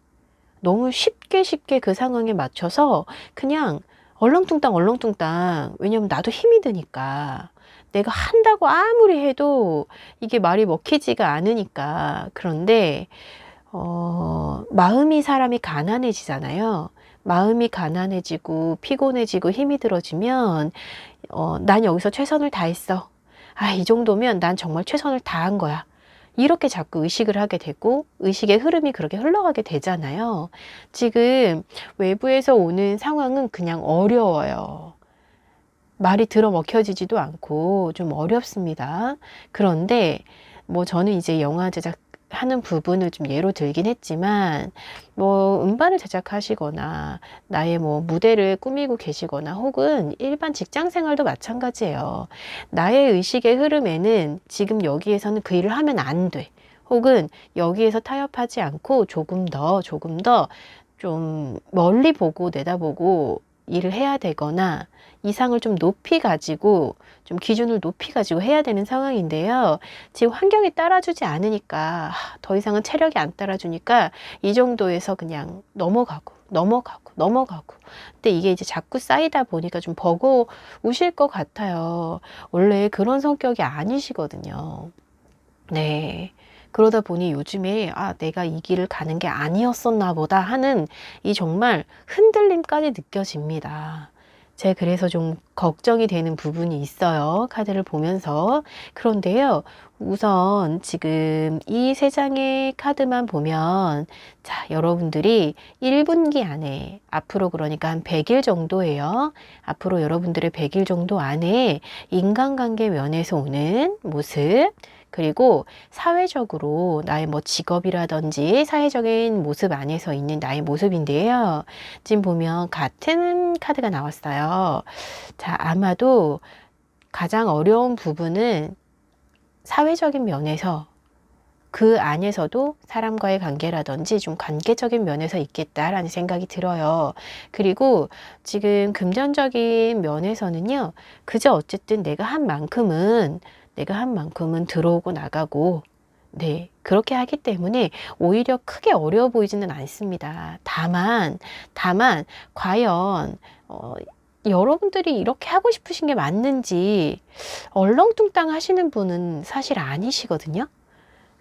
너무 쉽게 그 상황에 맞춰서 그냥 얼렁뚱땅, 왜냐면 나도 힘이 드니까. 내가 한다고 아무리 해도 이게 말이 먹히지가 않으니까. 그런데 마음이 사람이 가난해지잖아요. 마음이 가난해지고 피곤해지고 힘이 들어지면 난 여기서 최선을 다했어. 이 정도면 난 정말 최선을 다한 거야. 이렇게 자꾸 의식을 하게 되고 의식의 흐름이 그렇게 흘러가게 되잖아요. 지금 외부에서 오는 상황은 그냥 어려워요. 말이 들어먹혀지지도 않고 좀 어렵습니다. 그런데 뭐 저는 이제 영화 제작하는 부분을 좀 예로 들긴 했지만 뭐 음반을 제작하시거나 나의 뭐 무대를 꾸미고 계시거나 혹은 일반 직장 생활도 마찬가지예요. 나의 의식의 흐름에는 지금 여기에서는 그 일을 하면 안 돼. 혹은 여기에서 타협하지 않고 조금 더 좀 멀리 보고 내다보고 일을 해야 되거나 이상을 좀 높이 가지고 좀 기준을 높이 가지고 해야 되는 상황인데요. 지금 환경이 따라주지 않으니까 더 이상은 체력이 안 따라주니까 이 정도에서 그냥 넘어가고. 근데 이게 이제 자꾸 쌓이다 보니까 좀 버거우실 것 같아요. 원래 그런 성격이 아니시거든요. 네. 그러다 보니 요즘에 내가 이 길을 가는 게 아니었었나 보다 하는 이 정말 흔들림까지 느껴집니다. 제가 그래서 좀 걱정이 되는 부분이 있어요. 카드를 보면서. 그런데요, 우선 지금 이 세 장의 카드만 보면, 자, 여러분들이 1분기 안에, 앞으로 그러니까 한 100일 정도예요. 앞으로 여러분들의 100일 정도 안에 인간관계 면에서 오는 모습, 그리고 사회적으로 나의 뭐 직업이라든지 사회적인 모습 안에서 있는 나의 모습인데요. 지금 보면 같은 카드가 나왔어요. 자, 아마도 가장 어려운 부분은 사회적인 면에서 그 안에서도 사람과의 관계라든지 좀 관계적인 면에서 있겠다라는 생각이 들어요. 그리고 지금 금전적인 면에서는요, 그저 어쨌든 내가 한 만큼은 들어오고 나가고, 네, 그렇게 하기 때문에 오히려 크게 어려워 보이지는 않습니다. 다만, 과연, 여러분들이 이렇게 하고 싶으신 게 맞는지 얼렁뚱땅 하시는 분은 사실 아니시거든요.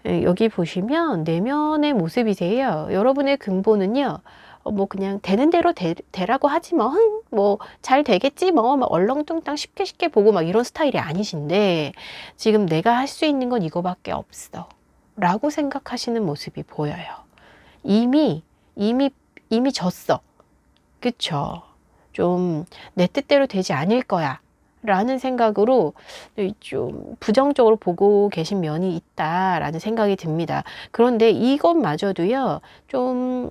예, 여기 보시면 내면의 모습이세요. 여러분의 근본은요, 뭐 그냥 되는 대로 되라고 하지 뭐, 뭐 잘 되겠지 뭐, 막 얼렁뚱땅 쉽게 보고 막 이런 스타일이 아니신데, 지금 내가 할 수 있는 건 이거밖에 없어 라고 생각하시는 모습이 보여요. 이미 졌어. 그쵸? 좀 내 뜻대로 되지 않을 거야 라는 생각으로 좀 부정적으로 보고 계신 면이 있다라는 생각이 듭니다. 그런데 이것마저도요, 좀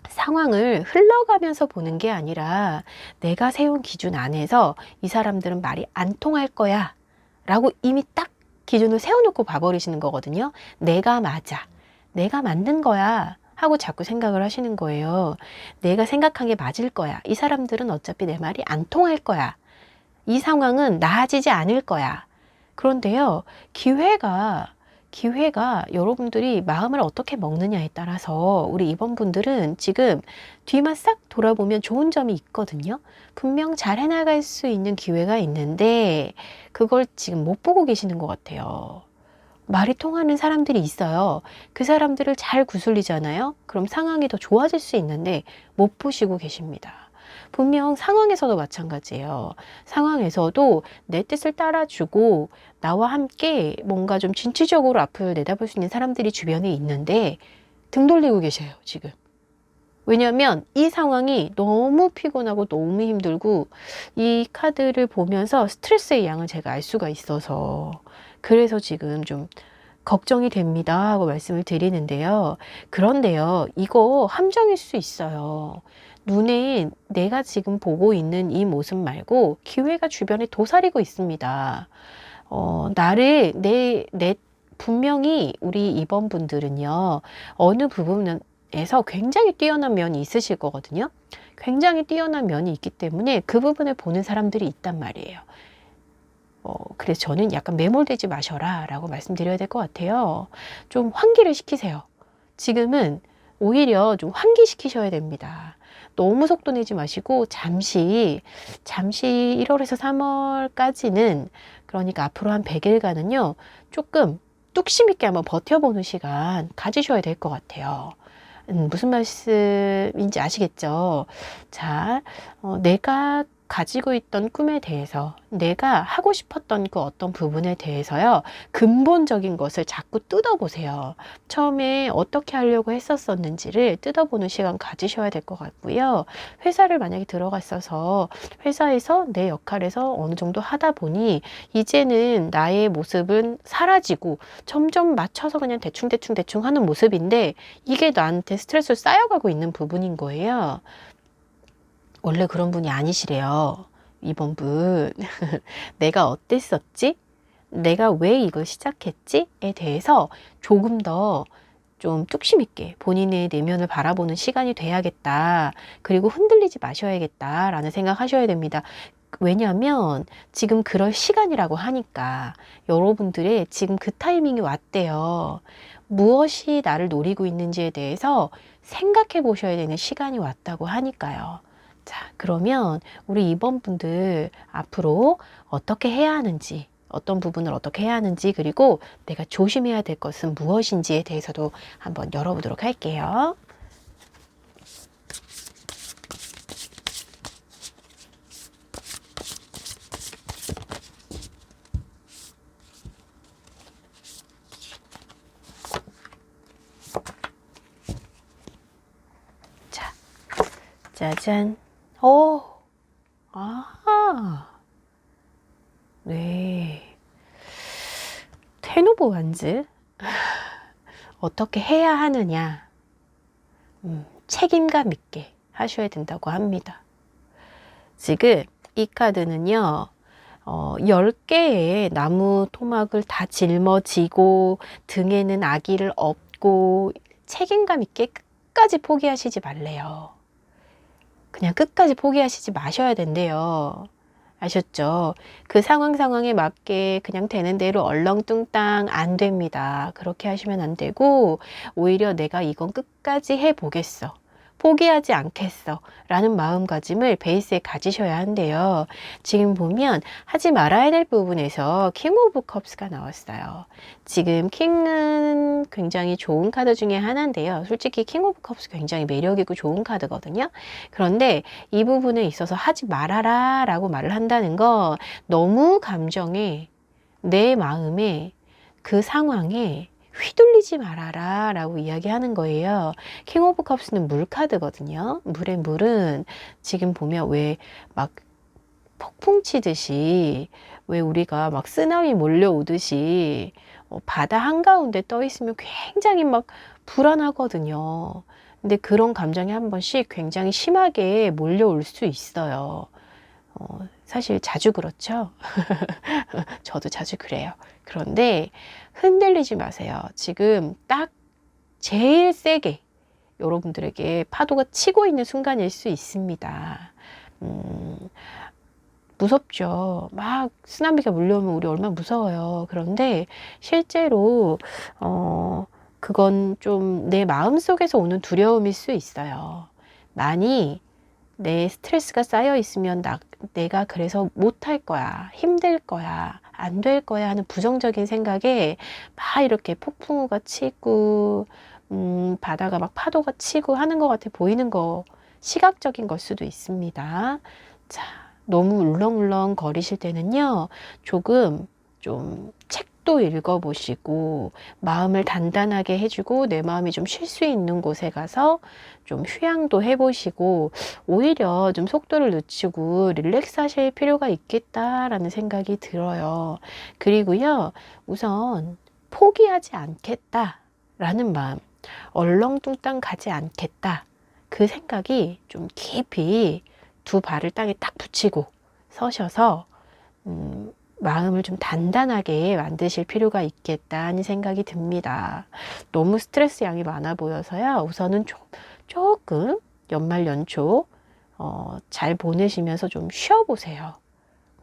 상황을 흘러가면서 보는 게 아니라 내가 세운 기준 안에서 이 사람들은 말이 안 통할 거야 라고 이미 딱 기준을 세워놓고 봐버리시는 거거든요. 내가 맞아. 내가 맞는 거야 하고 자꾸 생각을 하시는 거예요. 내가 생각한 게 맞을 거야. 이 사람들은 어차피 내 말이 안 통할 거야. 이 상황은 나아지지 않을 거야. 그런데요, 기회가 여러분들이 마음을 어떻게 먹느냐에 따라서 우리 이번 분들은 지금 뒤만 싹 돌아보면 좋은 점이 있거든요. 분명 잘 해나갈 수 있는 기회가 있는데 그걸 지금 못 보고 계시는 것 같아요. 말이 통하는 사람들이 있어요. 그 사람들을 잘 구슬리잖아요. 그럼 상황이 더 좋아질 수 있는데 못 보시고 계십니다. 분명 상황에서도 마찬가지예요. 상황에서도 내 뜻을 따라주고 나와 함께 뭔가 좀 진취적으로 앞을 내다볼 수 있는 사람들이 주변에 있는데 등 돌리고 계세요, 지금. 왜냐하면 이 상황이 너무 피곤하고 너무 힘들고 이 카드를 보면서 스트레스의 양을 제가 알 수가 있어서 그래서 지금 좀 걱정이 됩니다 하고 말씀을 드리는데요. 그런데요, 이거 함정일 수 있어요. 눈에 내가 지금 보고 있는 이 모습 말고 기회가 주변에 도사리고 있습니다. 분명히 우리 이번 분들은요, 어느 부분에서 굉장히 뛰어난 면이 있으실 거거든요. 굉장히 뛰어난 면이 있기 때문에 그 부분을 보는 사람들이 있단 말이에요. 그래서 저는 약간 매몰되지 마셔라 라고 말씀드려야 될 것 같아요. 좀 환기를 시키세요. 지금은 오히려 좀 환기시키셔야 됩니다. 너무 속도 내지 마시고 잠시 1월에서 3월까지는, 그러니까 앞으로 한 100일간은요, 조금 뚝심 있게 한번 버텨보는 시간 가지셔야 될 것 같아요. 무슨 말씀인지 아시겠죠? 자, 내가 가지고 있던 꿈에 대해서, 내가 하고 싶었던 그 어떤 부분에 대해서요, 근본적인 것을 자꾸 뜯어보세요. 처음에 어떻게 하려고 했었었는지를 뜯어보는 시간 가지셔야 될 것 같고요. 회사를 만약에 들어갔어서 회사에서 내 역할에서 어느 정도 하다 보니 이제는 나의 모습은 사라지고 점점 맞춰서 그냥 대충 하는 모습인데 이게 나한테 스트레스를 쌓여가고 있는 부분인 거예요. 원래 그런 분이 아니시래요. 이번 분. 내가 어땠었지? 내가 왜 이걸 시작했지?에 대해서 조금 더 좀 뚝심 있게 본인의 내면을 바라보는 시간이 돼야겠다. 그리고 흔들리지 마셔야겠다라는 생각 하셔야 됩니다. 왜냐하면 지금 그럴 시간이라고 하니까 여러분들의 지금 그 타이밍이 왔대요. 무엇이 나를 노리고 있는지에 대해서 생각해 보셔야 되는 시간이 왔다고 하니까요. 자, 그러면 우리 이번 분들 앞으로 어떻게 해야 하는지, 어떤 부분을 어떻게 해야 하는지, 그리고 내가 조심해야 될 것은 무엇인지에 대해서도 한번 열어보도록 할게요. 자, 짜잔. 네. 테누브 완즈. 어떻게 해야 하느냐. 책임감 있게 하셔야 된다고 합니다. 지금 이 카드는요, 10개의 나무 토막을 다 짊어지고 등에는 아기를 업고 책임감 있게 끝까지 포기하시지 말래요. 그냥 끝까지 포기하시지 마셔야 된대요. 아셨죠? 그 상황에 맞게 그냥 되는 대로 얼렁뚱땅 안 됩니다. 그렇게 하시면 안 되고, 오히려 내가 이건 끝까지 해보겠어. 포기하지 않겠어. 라는 마음가짐을 베이스에 가지셔야 한대요. 지금 보면 하지 말아야 될 부분에서 킹 오브 컵스가 나왔어요. 지금 킹은 굉장히 좋은 카드 중에 하나인데요. 솔직히 킹 오브 컵스 굉장히 매력있고 좋은 카드거든요. 그런데 이 부분에 있어서 하지 말아라 라고 말을 한다는 거, 너무 감정에, 내 마음에, 그 상황에 휘둘리지 말아라 라고 이야기하는 거예요. 킹 오브 컵스는 물 카드거든요. 물의 물은 지금 보면 왜 막 폭풍 치듯이, 왜 우리가 막 쓰나미 몰려오듯이 바다 한가운데 떠 있으면 굉장히 막 불안하거든요. 근데 그런 감정이 한 번씩 굉장히 심하게 몰려올 수 있어요. 사실 자주 그렇죠. 저도 자주 그래요. 그런데 흔들리지 마세요. 지금 딱 제일 세게 여러분들에게 파도가 치고 있는 순간일 수 있습니다. 무섭죠. 막 쓰나미가 몰려오면 우리 얼마나 무서워요. 그런데 실제로 그건 좀 내 마음속에서 오는 두려움일 수 있어요. 많이 내 스트레스가 쌓여 있으면 내가 그래서 못할 거야, 힘들 거야, 안 될 거야 하는 부정적인 생각에 막 이렇게 폭풍우가 치고 바다가 막 파도가 치고 하는 것 같아 보이는 거, 시각적인 걸 수도 있습니다. 자, 너무 울렁울렁 거리실 때는요, 조금 좀 책도 읽어보시고 마음을 단단하게 해주고 내 마음이 좀 쉴 수 있는 곳에 가서 좀 휴양도 해보시고 오히려 좀 속도를 늦추고 릴렉스 하실 필요가 있겠다라는 생각이 들어요. 그리고요, 우선 포기하지 않겠다라는 마음, 얼렁뚱땅 가지 않겠다, 그 생각이 좀 깊이 두 발을 땅에 딱 붙이고 서셔서 마음을 좀 단단하게 만드실 필요가 있겠다는 생각이 듭니다. 너무 스트레스 양이 많아 보여서요. 우선은 조금 연말 연초 잘 보내시면서 좀 쉬어보세요.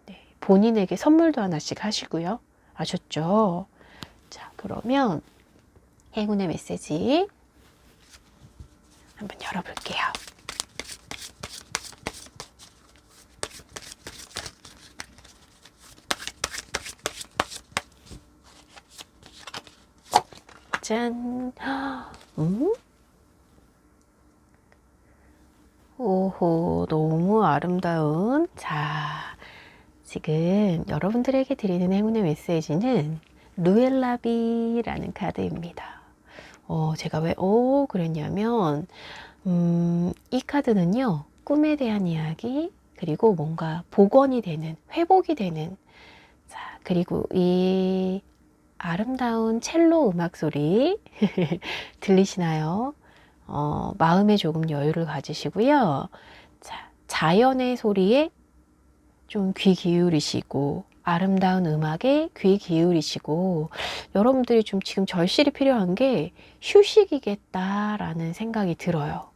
네, 본인에게 선물도 하나씩 하시고요. 아셨죠? 자, 그러면 행운의 메시지 한번 열어볼게요. 짠! 오호, 너무 아름다운. 자, 지금 여러분들에게 드리는 행운의 메시지는 루엘라비라는 카드입니다. 제가 왜 그랬냐면 이 카드는요, 꿈에 대한 이야기, 그리고 뭔가 복원이 되는, 회복이 되는, 자, 그리고 이 아름다운 첼로 음악 소리 들리시나요? 마음에 조금 여유를 가지시고요. 자, 자연의 소리에 좀 귀 기울이시고, 아름다운 음악에 귀 기울이시고, 여러분들이 좀 지금 절실히 필요한 게 휴식이겠다라는 생각이 들어요.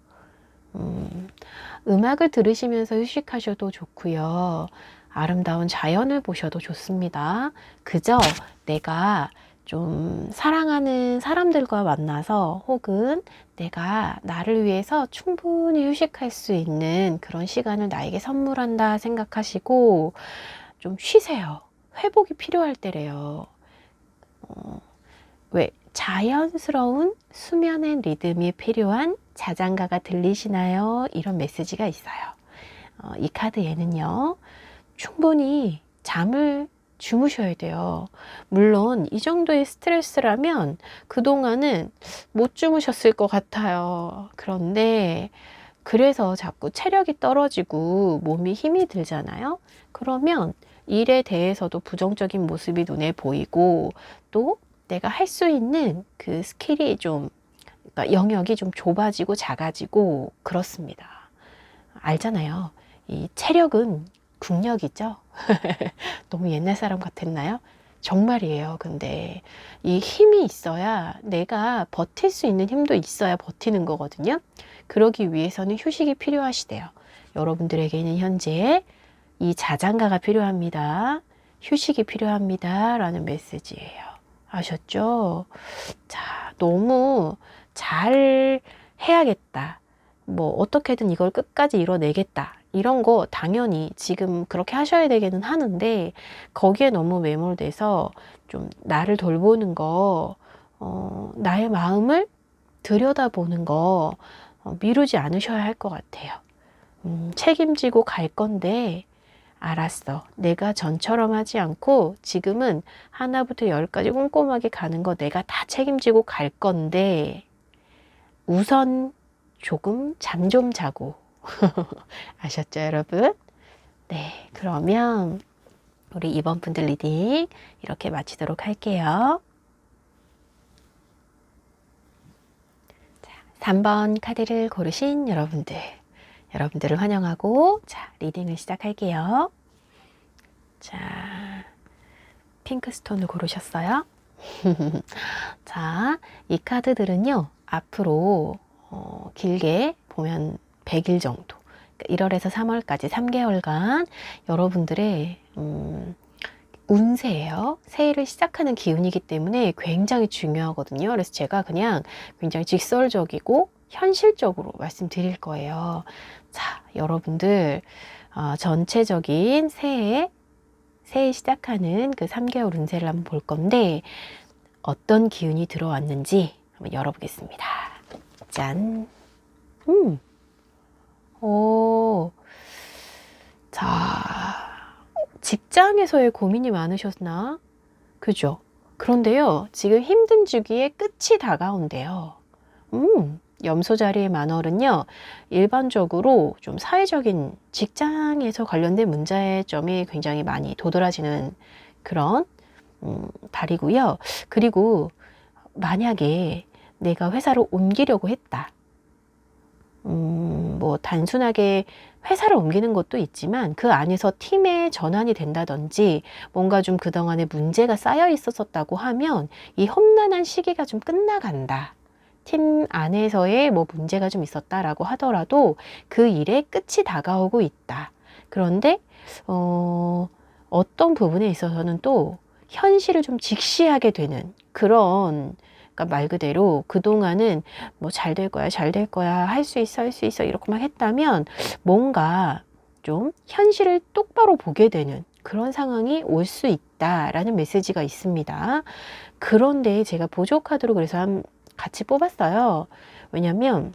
음악을 들으시면서 휴식하셔도 좋고요. 아름다운 자연을 보셔도 좋습니다. 그저 내가 좀 사랑하는 사람들과 만나서 혹은 내가 나를 위해서 충분히 휴식할 수 있는 그런 시간을 나에게 선물한다 생각하시고 좀 쉬세요. 회복이 필요할 때래요. 왜 자연스러운 수면의 리듬이 필요한 자장가가 들리시나요? 이런 메시지가 있어요. 이 카드에는요, 충분히 잠을 주무셔야 돼요. 물론 이 정도의 스트레스라면 그동안은 못 주무셨을 것 같아요. 그런데 그래서 자꾸 체력이 떨어지고 몸이 힘이 들잖아요. 그러면 일에 대해서도 부정적인 모습이 눈에 보이고 또 내가 할 수 있는 그 스킬이 좀, 그러니까 영역이 좀 좁아지고 작아지고 그렇습니다. 알잖아요. 이 체력은 국력이죠. 너무 옛날 사람 같았나요? 정말이에요. 근데 이 힘이 있어야 내가 버틸 수 있는 힘도 있어야 버티는 거거든요. 그러기 위해서는 휴식이 필요하시대요. 여러분들에게는 현재 이 자장가가 필요합니다. 휴식이 필요합니다. 라는 메시지예요. 아셨죠? 자, 너무 잘 해야겠다. 뭐 어떻게든 이걸 끝까지 이뤄내겠다. 이런 거 당연히 지금 그렇게 하셔야 되기는 하는데 거기에 너무 매몰돼서 좀 나를 돌보는 거, 나의 마음을 들여다보는 거 미루지 않으셔야 할 것 같아요. 책임지고 갈 건데 알았어. 내가 전처럼 하지 않고 지금은 하나부터 열까지 꼼꼼하게 가는 거 내가 다 책임지고 갈 건데 우선 조금 잠 좀 자고. 아셨죠, 여러분? 네, 그러면 우리 이번 분들 리딩 이렇게 마치도록 할게요. 자, 3번 카드를 고르신 여러분들을 환영하고 자, 리딩을 시작할게요. 자, 핑크스톤을 고르셨어요? 자, 이 카드들은요, 앞으로 길게 보면 100일 정도, 1월에서 3월까지 3개월간 여러분들의 운세예요. 새해를 시작하는 기운이기 때문에 굉장히 중요하거든요. 그래서 제가 그냥 굉장히 직설적이고 현실적으로 말씀드릴 거예요. 자, 여러분들 전체적인 새해 시작하는 그 3개월 운세를 한번 볼 건데 어떤 기운이 들어왔는지 한번 열어보겠습니다. 짠. 오. 자, 직장에서의 고민이 많으셨나? 그죠? 그런데요, 지금 힘든 주기에 끝이 다가온대요. 염소 자리의 만월은요, 일반적으로 좀 사회적인 직장에서 관련된 문제점이 굉장히 많이 도드라지는 그런 달이고요. 그리고 만약에 내가 회사를 옮기려고 했다. 뭐 단순하게 회사를 옮기는 것도 있지만 그 안에서 팀에 전환이 된다든지 뭔가 좀 그동안에 문제가 쌓여 있었다고 하면 이 험난한 시기가 좀 끝나간다. 팀 안에서의 뭐 문제가 좀 있었다라고 하더라도 그 일의 끝이 다가오고 있다. 그런데 어떤 부분에 있어서는 또 현실을 좀 직시하게 되는 그런, 그러니까 말 그대로 그동안은 뭐 잘 될 거야, 잘 될 거야, 할 수 있어, 할 수 있어 이렇게만 했다면 뭔가 좀 현실을 똑바로 보게 되는 그런 상황이 올 수 있다라는 메시지가 있습니다. 그런데 제가 보조 카드로 그래서 같이 뽑았어요. 왜냐면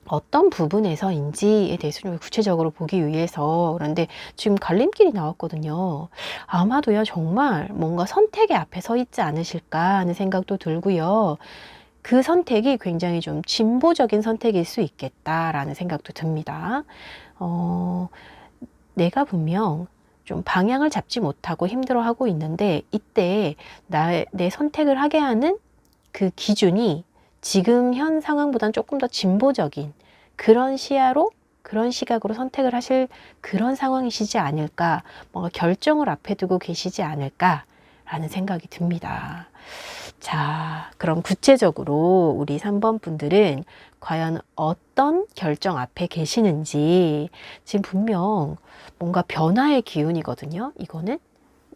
어떤 부분에서인지에 대해서 좀 구체적으로 보기 위해서. 그런데 지금 갈림길이 나왔거든요. 아마도요, 정말 뭔가 선택의 앞에 서 있지 않으실까 하는 생각도 들고요. 그 선택이 굉장히 좀 진보적인 선택일 수 있겠다라는 생각도 듭니다. 내가 분명 좀 방향을 잡지 못하고 힘들어하고 있는데 이때 내 선택을 하게 하는 그 기준이 지금 현 상황보다는 조금 더 진보적인 그런 시야로, 그런 시각으로 선택을 하실 그런 상황이시지 않을까, 뭔가 결정을 앞에 두고 계시지 않을까라는 생각이 듭니다. 자, 그럼 구체적으로 우리 3번 분들은 과연 어떤 결정 앞에 계시는지. 지금 분명 뭔가 변화의 기운이거든요. 이거는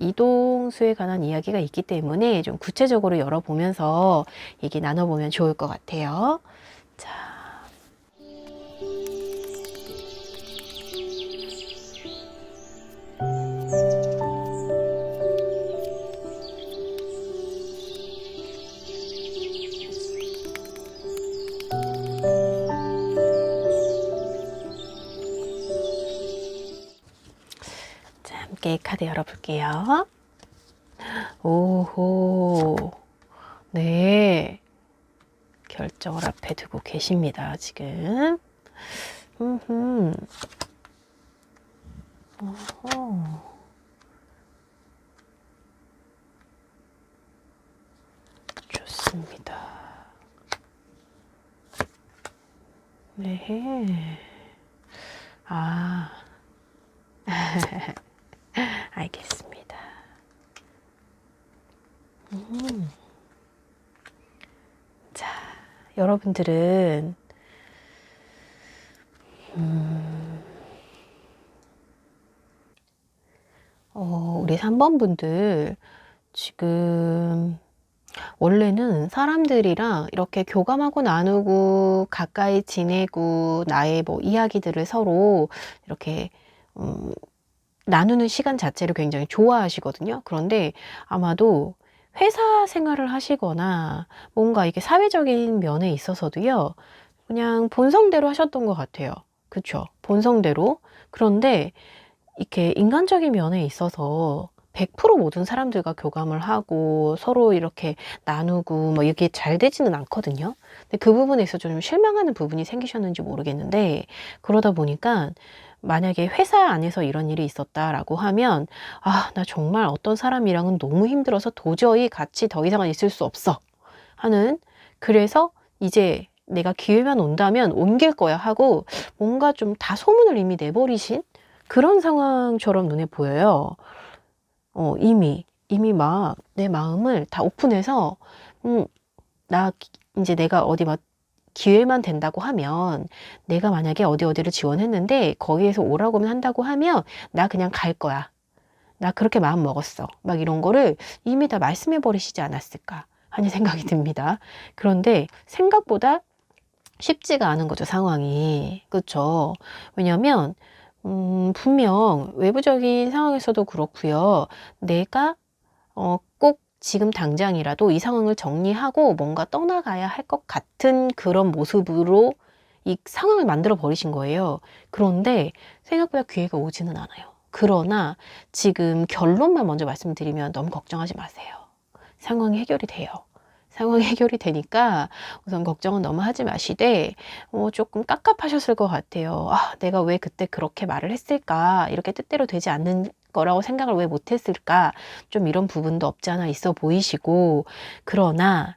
이동수에 관한 이야기가 있기 때문에 좀 구체적으로 열어보면서 얘기 나눠보면 좋을 것 같아요. 자, 함께 카드 열어볼게요. 오호, 네, 결정을 앞에 두고 계십니다, 지금. 어허. 좋습니다. 네. 알겠습니다. 자, 여러분들은 우리 3번 분들 지금 원래는 사람들이랑 이렇게 교감하고 나누고 가까이 지내고 나의 뭐 이야기들을 서로 이렇게 나누는 시간 자체를 굉장히 좋아하시거든요. 그런데 아마도 회사 생활을 하시거나 뭔가 이게 사회적인 면에 있어서도요, 그냥 본성대로 하셨던 것 같아요. 그쵸? 본성대로. 그런데 이렇게 인간적인 면에 있어서 100% 모든 사람들과 교감을 하고 서로 이렇게 나누고 뭐 이게 잘 되지는 않거든요. 근데 그 부분에 있어서 좀 실망하는 부분이 생기셨는지 모르겠는데, 그러다 보니까 만약에 회사 안에서 이런 일이 있었다라고 하면, 아, 나 정말 어떤 사람이랑은 너무 힘들어서 도저히 같이 더 이상은 있을 수 없어 하는, 그래서 이제 내가 기회만 온다면 옮길 거야 하고 뭔가 좀 다 소문을 이미 내버리신 그런 상황처럼 눈에 보여요. 이미 막 내 마음을 다 오픈해서, 이제 내가 어디 막 기회만 된다고 하면, 내가 만약에 어디를 지원했는데 거기에서 오라고 한다고 하면 나 그냥 갈 거야. 나 그렇게 마음 먹었어. 막 이런 거를 이미 다 말씀해 버리시지 않았을까 하는 생각이 듭니다. 그런데 생각보다 쉽지가 않은 거죠, 상황이. 그렇죠? 왜냐면 분명 외부적인 상황에서도 그렇고요. 내가 꼭 지금 당장이라도 이 상황을 정리하고 뭔가 떠나가야 할 것 같은 그런 모습으로 이 상황을 만들어 버리신 거예요. 그런데 생각보다 기회가 오지는 않아요. 그러나 지금 결론만 먼저 말씀드리면 너무 걱정하지 마세요. 상황이 해결이 돼요. 상황이 해결이 되니까 우선 걱정은 너무 하지 마시되, 조금 깝깝하셨을 것 같아요. 아, 내가 왜 그때 그렇게 말을 했을까? 이렇게 뜻대로 되지 않는 거라고 생각을 왜 못했을까? 좀 이런 부분도 없지 않아 있어 보이시고, 그러나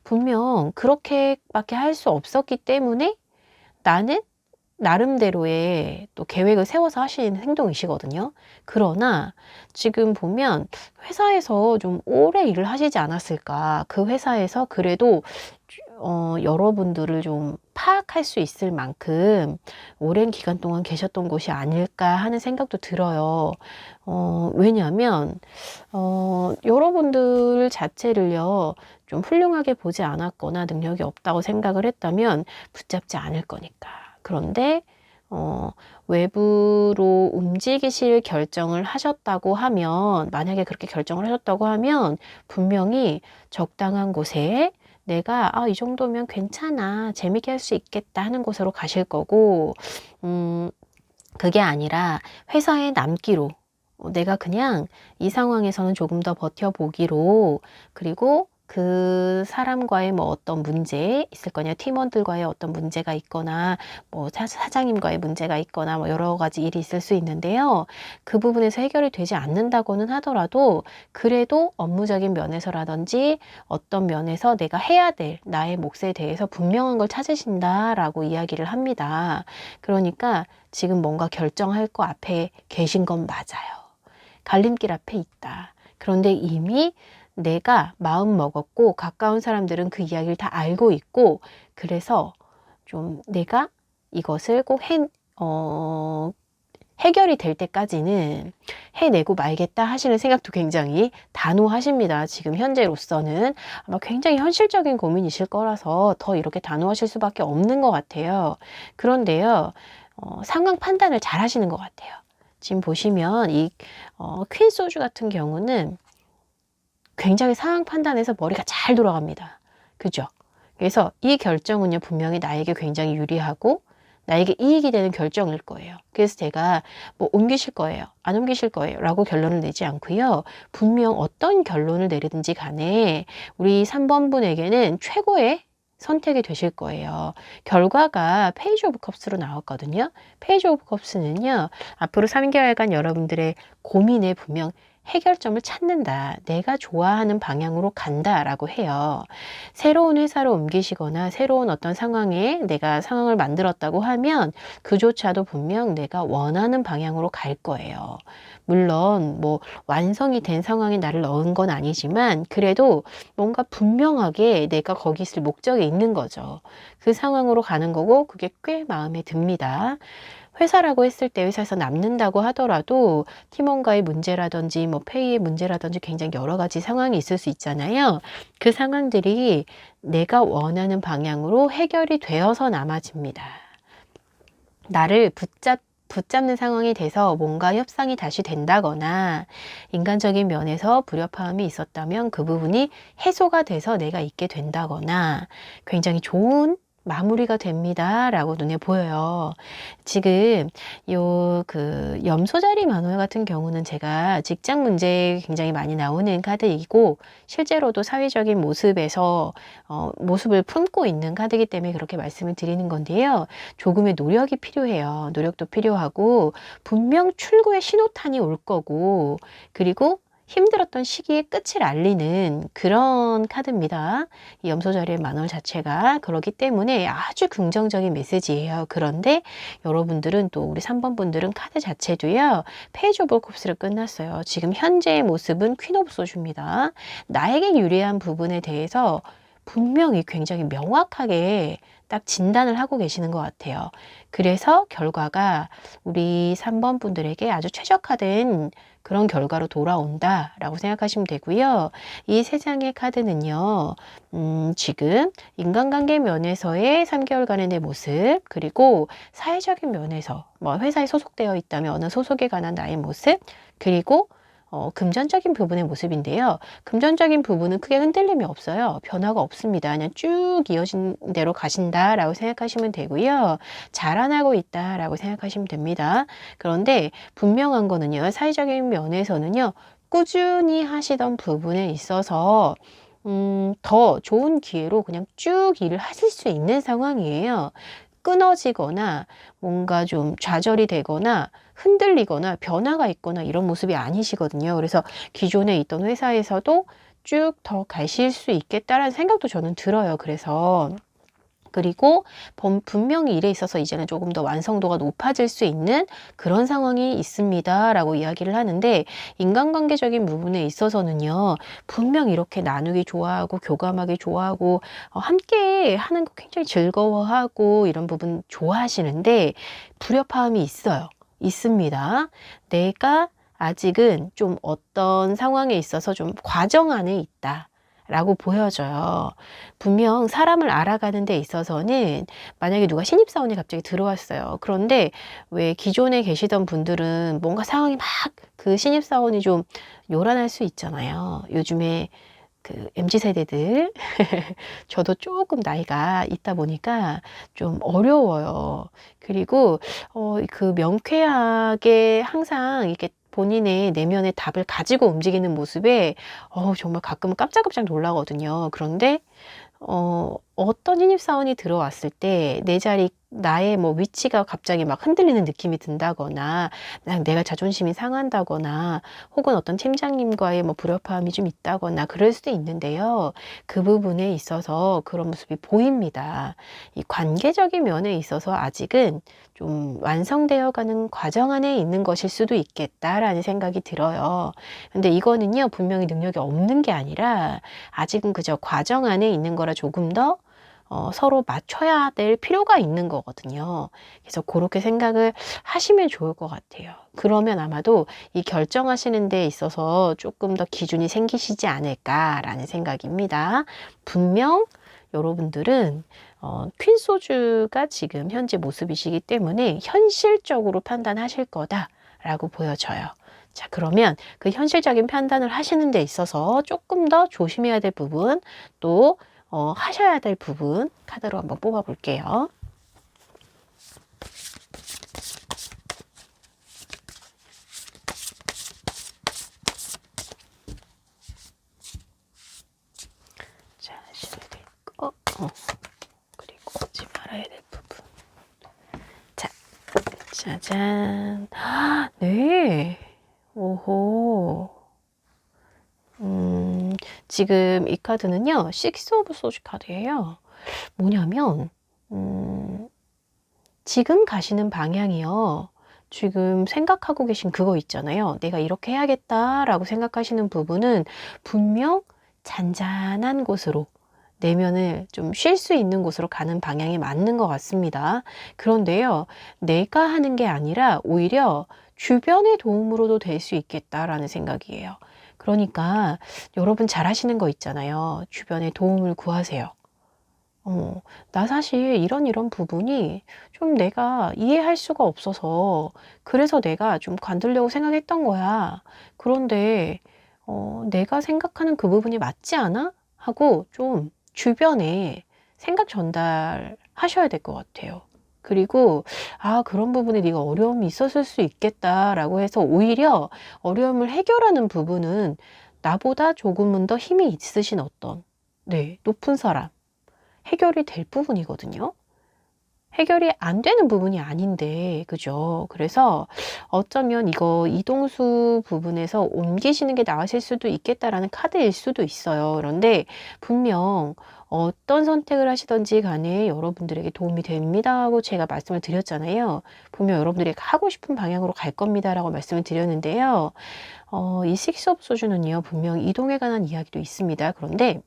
분명 그렇게밖에 할 수 없었기 때문에 나는 나름대로의 또 계획을 세워서 하시는 행동이시거든요. 그러나 지금 보면 회사에서 좀 오래 일을 하시지 않았을까. 그 회사에서 그래도 여러분들을 좀 파악할 수 있을 만큼 오랜 기간 동안 계셨던 곳이 아닐까 하는 생각도 들어요. 왜냐하면 여러분들 자체를요, 좀 훌륭하게 보지 않았거나 능력이 없다고 생각을 했다면 붙잡지 않을 거니까. 그런데 외부로 움직이실 결정을 하셨다고 하면, 만약에 그렇게 결정을 하셨다고 하면 분명히 적당한 곳에 내가 이 정도면 괜찮아, 재밌게 할 수 있겠다 하는 곳으로 가실 거고, 그게 아니라 회사에 남기로, 내가 그냥 이 상황에서는 조금 더 버텨보기로, 그리고 그 사람과의 뭐 어떤 문제 있을 거냐, 팀원들과의 어떤 문제가 있거나 뭐 사장님과의 문제가 있거나 뭐 여러 가지 일이 있을 수 있는데요. 그 부분에서 해결이 되지 않는다고는 하더라도 그래도 업무적인 면에서라든지 어떤 면에서 내가 해야 될 나의 몫에 대해서 분명한 걸 찾으신다라고 이야기를 합니다. 그러니까 지금 뭔가 결정할 거 앞에 계신 건 맞아요. 갈림길 앞에 있다. 그런데 이미 내가 마음 먹었고, 가까운 사람들은 그 이야기를 다 알고 있고, 그래서 좀 내가 이것을 꼭 해결이 될 때까지는 해내고 말겠다 하시는 생각도 굉장히 단호하십니다. 지금 현재로서는 아마 굉장히 현실적인 고민이실 거라서 더 이렇게 단호하실 수밖에 없는 것 같아요. 그런데요, 상황 판단을 잘 하시는 것 같아요. 지금 보시면 이 퀸 소주 같은 경우는 굉장히 상황 판단에서 머리가 잘 돌아갑니다. 그죠? 그래서 이 결정은요, 분명히 나에게 굉장히 유리하고 나에게 이익이 되는 결정일 거예요. 그래서 제가 뭐 옮기실 거예요, 안 옮기실 거예요 라고 결론을 내지 않고요, 분명 어떤 결론을 내리든지 간에 우리 3번 분에게는 최고의 선택이 되실 거예요. 결과가 페이지 오브 컵스로 나왔거든요. 페이지 오브 컵스는요, 앞으로 3개월간 여러분들의 고민에 분명 해결점을 찾는다, 내가 좋아하는 방향으로 간다 라고 해요. 새로운 회사로 옮기시거나 새로운 어떤 상황에 내가 상황을 만들었다고 하면 그조차도 분명 내가 원하는 방향으로 갈 거예요. 물론 뭐 완성이 된 상황에 나를 넣은 건 아니지만 그래도 뭔가 분명하게 내가 거기 있을 목적이 있는 거죠. 그 상황으로 가는 거고 그게 꽤 마음에 듭니다. 회사라고 했을 때 회사에서 남는다고 하더라도 팀원과의 문제라든지 뭐 페이의 문제라든지 굉장히 여러 가지 상황이 있을 수 있잖아요. 그 상황들이 내가 원하는 방향으로 해결이 되어서 남아집니다. 나를 붙잡는 상황이 돼서 뭔가 협상이 다시 된다거나 인간적인 면에서 불협화음이 있었다면 그 부분이 해소가 돼서 내가 있게 된다거나 굉장히 좋은 마무리가 됩니다. 라고 눈에 보여요. 지금 그 염소자리 만월 같은 경우는 제가 직장 문제 굉장히 많이 나오는 카드이고 실제로도 사회적인 모습에서 모습을 품고 있는 카드이기 때문에 그렇게 말씀을 드리는 건데요. 조금의 노력이 필요해요. 노력도 필요하고 분명 출구의 신호탄이 올 거고 그리고 힘들었던 시기의 끝을 알리는 그런 카드입니다. 이 염소자리의 만월 자체가 그렇기 때문에 아주 긍정적인 메시지예요. 그런데 여러분들은 또 우리 3번 분들은 카드 자체도요. 페이지 오브 컵스를 끝났어요. 지금 현재의 모습은 퀸 오브 소주입니다. 나에게 유리한 부분에 대해서 분명히 굉장히 명확하게 딱 진단을 하고 계시는 것 같아요. 그래서 결과가 우리 3번 분들에게 아주 최적화된 그런 결과로 돌아온다라고 생각하시면 되고요. 이 세 장의 카드는요. 지금 인간관계 면에서의 3개월간의 내 모습 그리고 사회적인 면에서 뭐 회사에 소속되어 있다면 어느 소속에 관한 나의 모습 그리고 금전적인 부분의 모습인데요. 금전적인 부분은 크게 흔들림이 없어요. 변화가 없습니다. 그냥 쭉 이어진 대로 가신다라고 생각하시면 되고요. 자라나고 있다라고 생각하시면 됩니다. 그런데 분명한 거는요. 사회적인 면에서는요. 꾸준히 하시던 부분에 있어서 더 좋은 기회로 그냥 쭉 일을 하실 수 있는 상황이에요. 끊어지거나 뭔가 좀 좌절이 되거나 흔들리거나 변화가 있거나 이런 모습이 아니시거든요. 그래서 기존에 있던 회사에서도 쭉 더 가실 수 있겠다라는 생각도 저는 들어요. 그리고 분명히 일에 있어서 이제는 조금 더 완성도가 높아질 수 있는 그런 상황이 있습니다. 라고 이야기를 하는데 인간관계적인 부분에 있어서는요. 분명 이렇게 나누기 좋아하고 교감하기 좋아하고 함께 하는 거 굉장히 즐거워하고 이런 부분 좋아하시는데 불협화음이 있습니다. 내가 아직은 좀 어떤 상황에 있어서 좀 과정 안에 있다. 라고 보여져요. 분명 사람을 알아가는 데 있어서는 만약에 누가 신입사원이 갑자기 들어왔어요. 그런데 왜 기존에 계시던 분들은 뭔가 상황이 막 그 신입사원이 좀 요란할 수 있잖아요. 요즘에 그 MZ세대들 저도 조금 나이가 있다 보니까 좀 어려워요. 그리고 그 명쾌하게 항상 이렇게 본인의 내면의 답을 가지고 움직이는 모습에 정말 가끔은 깜짝깜짝 놀라거든요. 그런데 어떤 신입사원이 들어왔을 때 내 자리, 나의 뭐 위치가 갑자기 막 흔들리는 느낌이 든다거나, 내가 자존심이 상한다거나, 혹은 어떤 팀장님과의 뭐 불협화음이 좀 있다거나, 그럴 수도 있는데요. 그 부분에 있어서 그런 모습이 보입니다. 이 관계적인 면에 있어서 아직은 좀 완성되어 가는 과정 안에 있는 것일 수도 있겠다라는 생각이 들어요. 근데 이거는요, 분명히 능력이 없는 게 아니라, 아직은 그저 과정 안에 있는 거라 조금 더 서로 맞춰야 될 필요가 있는 거거든요. 그래서 그렇게 생각을 하시면 좋을 것 같아요. 그러면 아마도 이 결정하시는 데 있어서 조금 더 기준이 생기시지 않을까라는 생각입니다. 분명 여러분들은 퀸소주가 지금 현재 모습이시기 때문에 현실적으로 판단하실 거다라고 보여져요. 자, 그러면 그 현실적인 판단을 하시는 데 있어서 조금 더 조심해야 될 부분, 또 하셔야 될 부분 카드로 한번 뽑아 볼게요. 자, 하셔야 될 거, 그리고 하지 말아야 될 부분. 자, 짜잔. 네. 오호. 지금 이 카드는요, 식스 오브 소주 카드예요. 뭐냐면, 지금 가시는 방향이요. 지금 생각하고 계신 그거 있잖아요. 내가 이렇게 해야겠다라고 생각하시는 부분은 분명 잔잔한 곳으로 내면을 좀 쉴 수 있는 곳으로 가는 방향이 맞는 것 같습니다. 그런데요, 내가 하는 게 아니라 오히려 주변의 도움으로도 될 수 있겠다라는 생각이에요. 그러니까 여러분 잘 하시는 거 있잖아요. 주변에 도움을 구하세요. 나 사실 이런 부분이 좀 내가 이해할 수가 없어서 그래서 내가 좀 관두려고 생각했던 거야. 그런데 내가 생각하는 그 부분이 맞지 않아? 하고 좀 주변에 생각 전달하셔야 될 것 같아요. 그리고 아, 그런 부분에 네가 어려움이 있었을 수 있겠다라고 해서 오히려 어려움을 해결하는 부분은 나보다 조금은 더 힘이 있으신 어떤 네, 높은 사람 해결이 될 부분이거든요. 해결이 안 되는 부분이 아닌데, 그죠? 그래서 어쩌면 이거 이동수 부분에서 옮기시는 게 나으실 수도 있겠다라는 카드일 수도 있어요. 그런데 분명 어떤 선택을 하시든지 간에 여러분들에게 도움이 됩니다 하고 제가 말씀을 드렸잖아요. 분명 여러분들이 하고 싶은 방향으로 갈 겁니다라고 말씀을 드렸는데요. 이 식스 옵 소주는요, 분명 이동에 관한 이야기도 있습니다. 그런데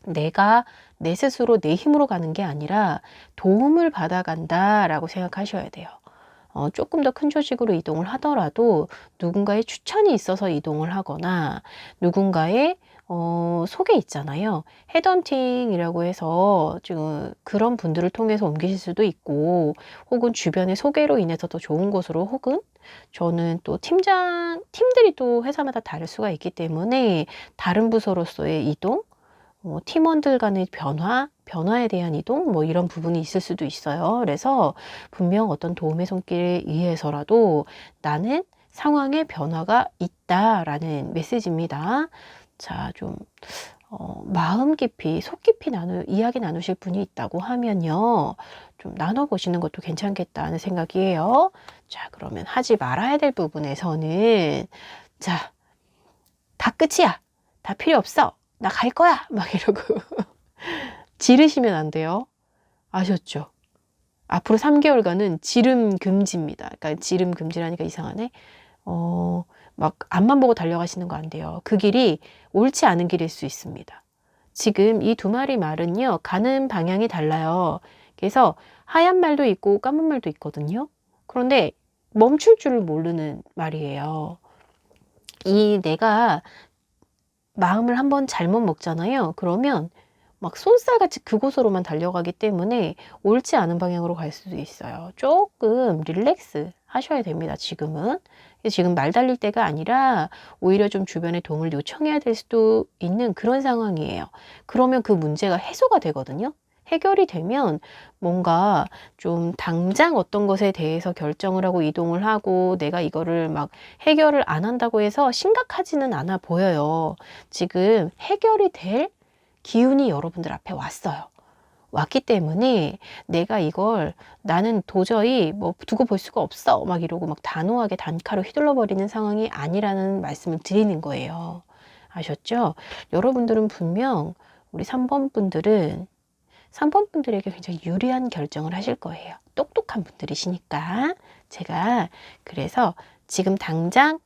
내가 내 스스로 내 힘으로 가는 게 아니라 도움을 받아간다라고 생각하셔야 돼요. 조금 더 큰 조직으로 이동을 하더라도 누군가의 추천이 있어서 이동을 하거나 누군가의 속에 있잖아요. 헤드헌팅이라고 해서 지금 그런 분들을 통해서 옮기실 수도 있고 혹은 주변의 소개로 인해서 더 좋은 곳으로 혹은 저는 또 팀들이 또 회사마다 다를 수가 있기 때문에 다른 부서로서의 이동 팀원들 간의 변화에 대한 이동, 뭐 이런 부분이 있을 수도 있어요. 그래서 분명 어떤 도움의 손길에 의해서라도 나는 상황의 변화가 있다라는 메시지입니다. 자, 좀, 마음 깊이, 속 깊이 이야기 나누실 분이 있다고 하면요. 좀 나눠보시는 것도 괜찮겠다는 생각이에요. 자, 그러면 하지 말아야 될 부분에서는, 자, 다 끝이야. 다 필요 없어. 나 갈 거야! 막 이러고 지르시면 안 돼요. 아셨죠? 앞으로 3개월간은 지름 금지입니다. 그러니까 지름 금지라니까 이상하네. 막 앞만 보고 달려가시는 거 안 돼요. 그 길이 옳지 않은 길일 수 있습니다. 지금 이 두 마리 말은요, 가는 방향이 달라요. 그래서 하얀 말도 있고 까만 말도 있거든요. 그런데 멈출 줄을 모르는 말이에요. 이 내가 마음을 한번 잘못 먹잖아요. 그러면 막 쏜살같이 그곳으로만 달려가기 때문에 옳지 않은 방향으로 갈 수도 있어요. 조금 릴렉스 하셔야 됩니다. 지금은. 지금 말 달릴 때가 아니라 오히려 좀 주변에 도움을 요청해야 될 수도 있는 그런 상황이에요. 그러면 그 문제가 해소가 되거든요. 해결이 되면 뭔가 좀 당장 어떤 것에 대해서 결정을 하고 이동을 하고 내가 이거를 막 해결을 안 한다고 해서 심각하지는 않아 보여요. 지금 해결이 될 기운이 여러분들 앞에 왔어요. 왔기 때문에 내가 이걸 나는 도저히 뭐 두고 볼 수가 없어 막 이러고 막 단호하게 단칼로 휘둘러 버리는 상황이 아니라는 말씀을 드리는 거예요. 아셨죠? 여러분들은 분명 우리 3번 분들은 3번 분들에게 굉장히 유리한 결정을 하실 거예요. 똑똑한 분들이시니까 제가 그래서 지금 당장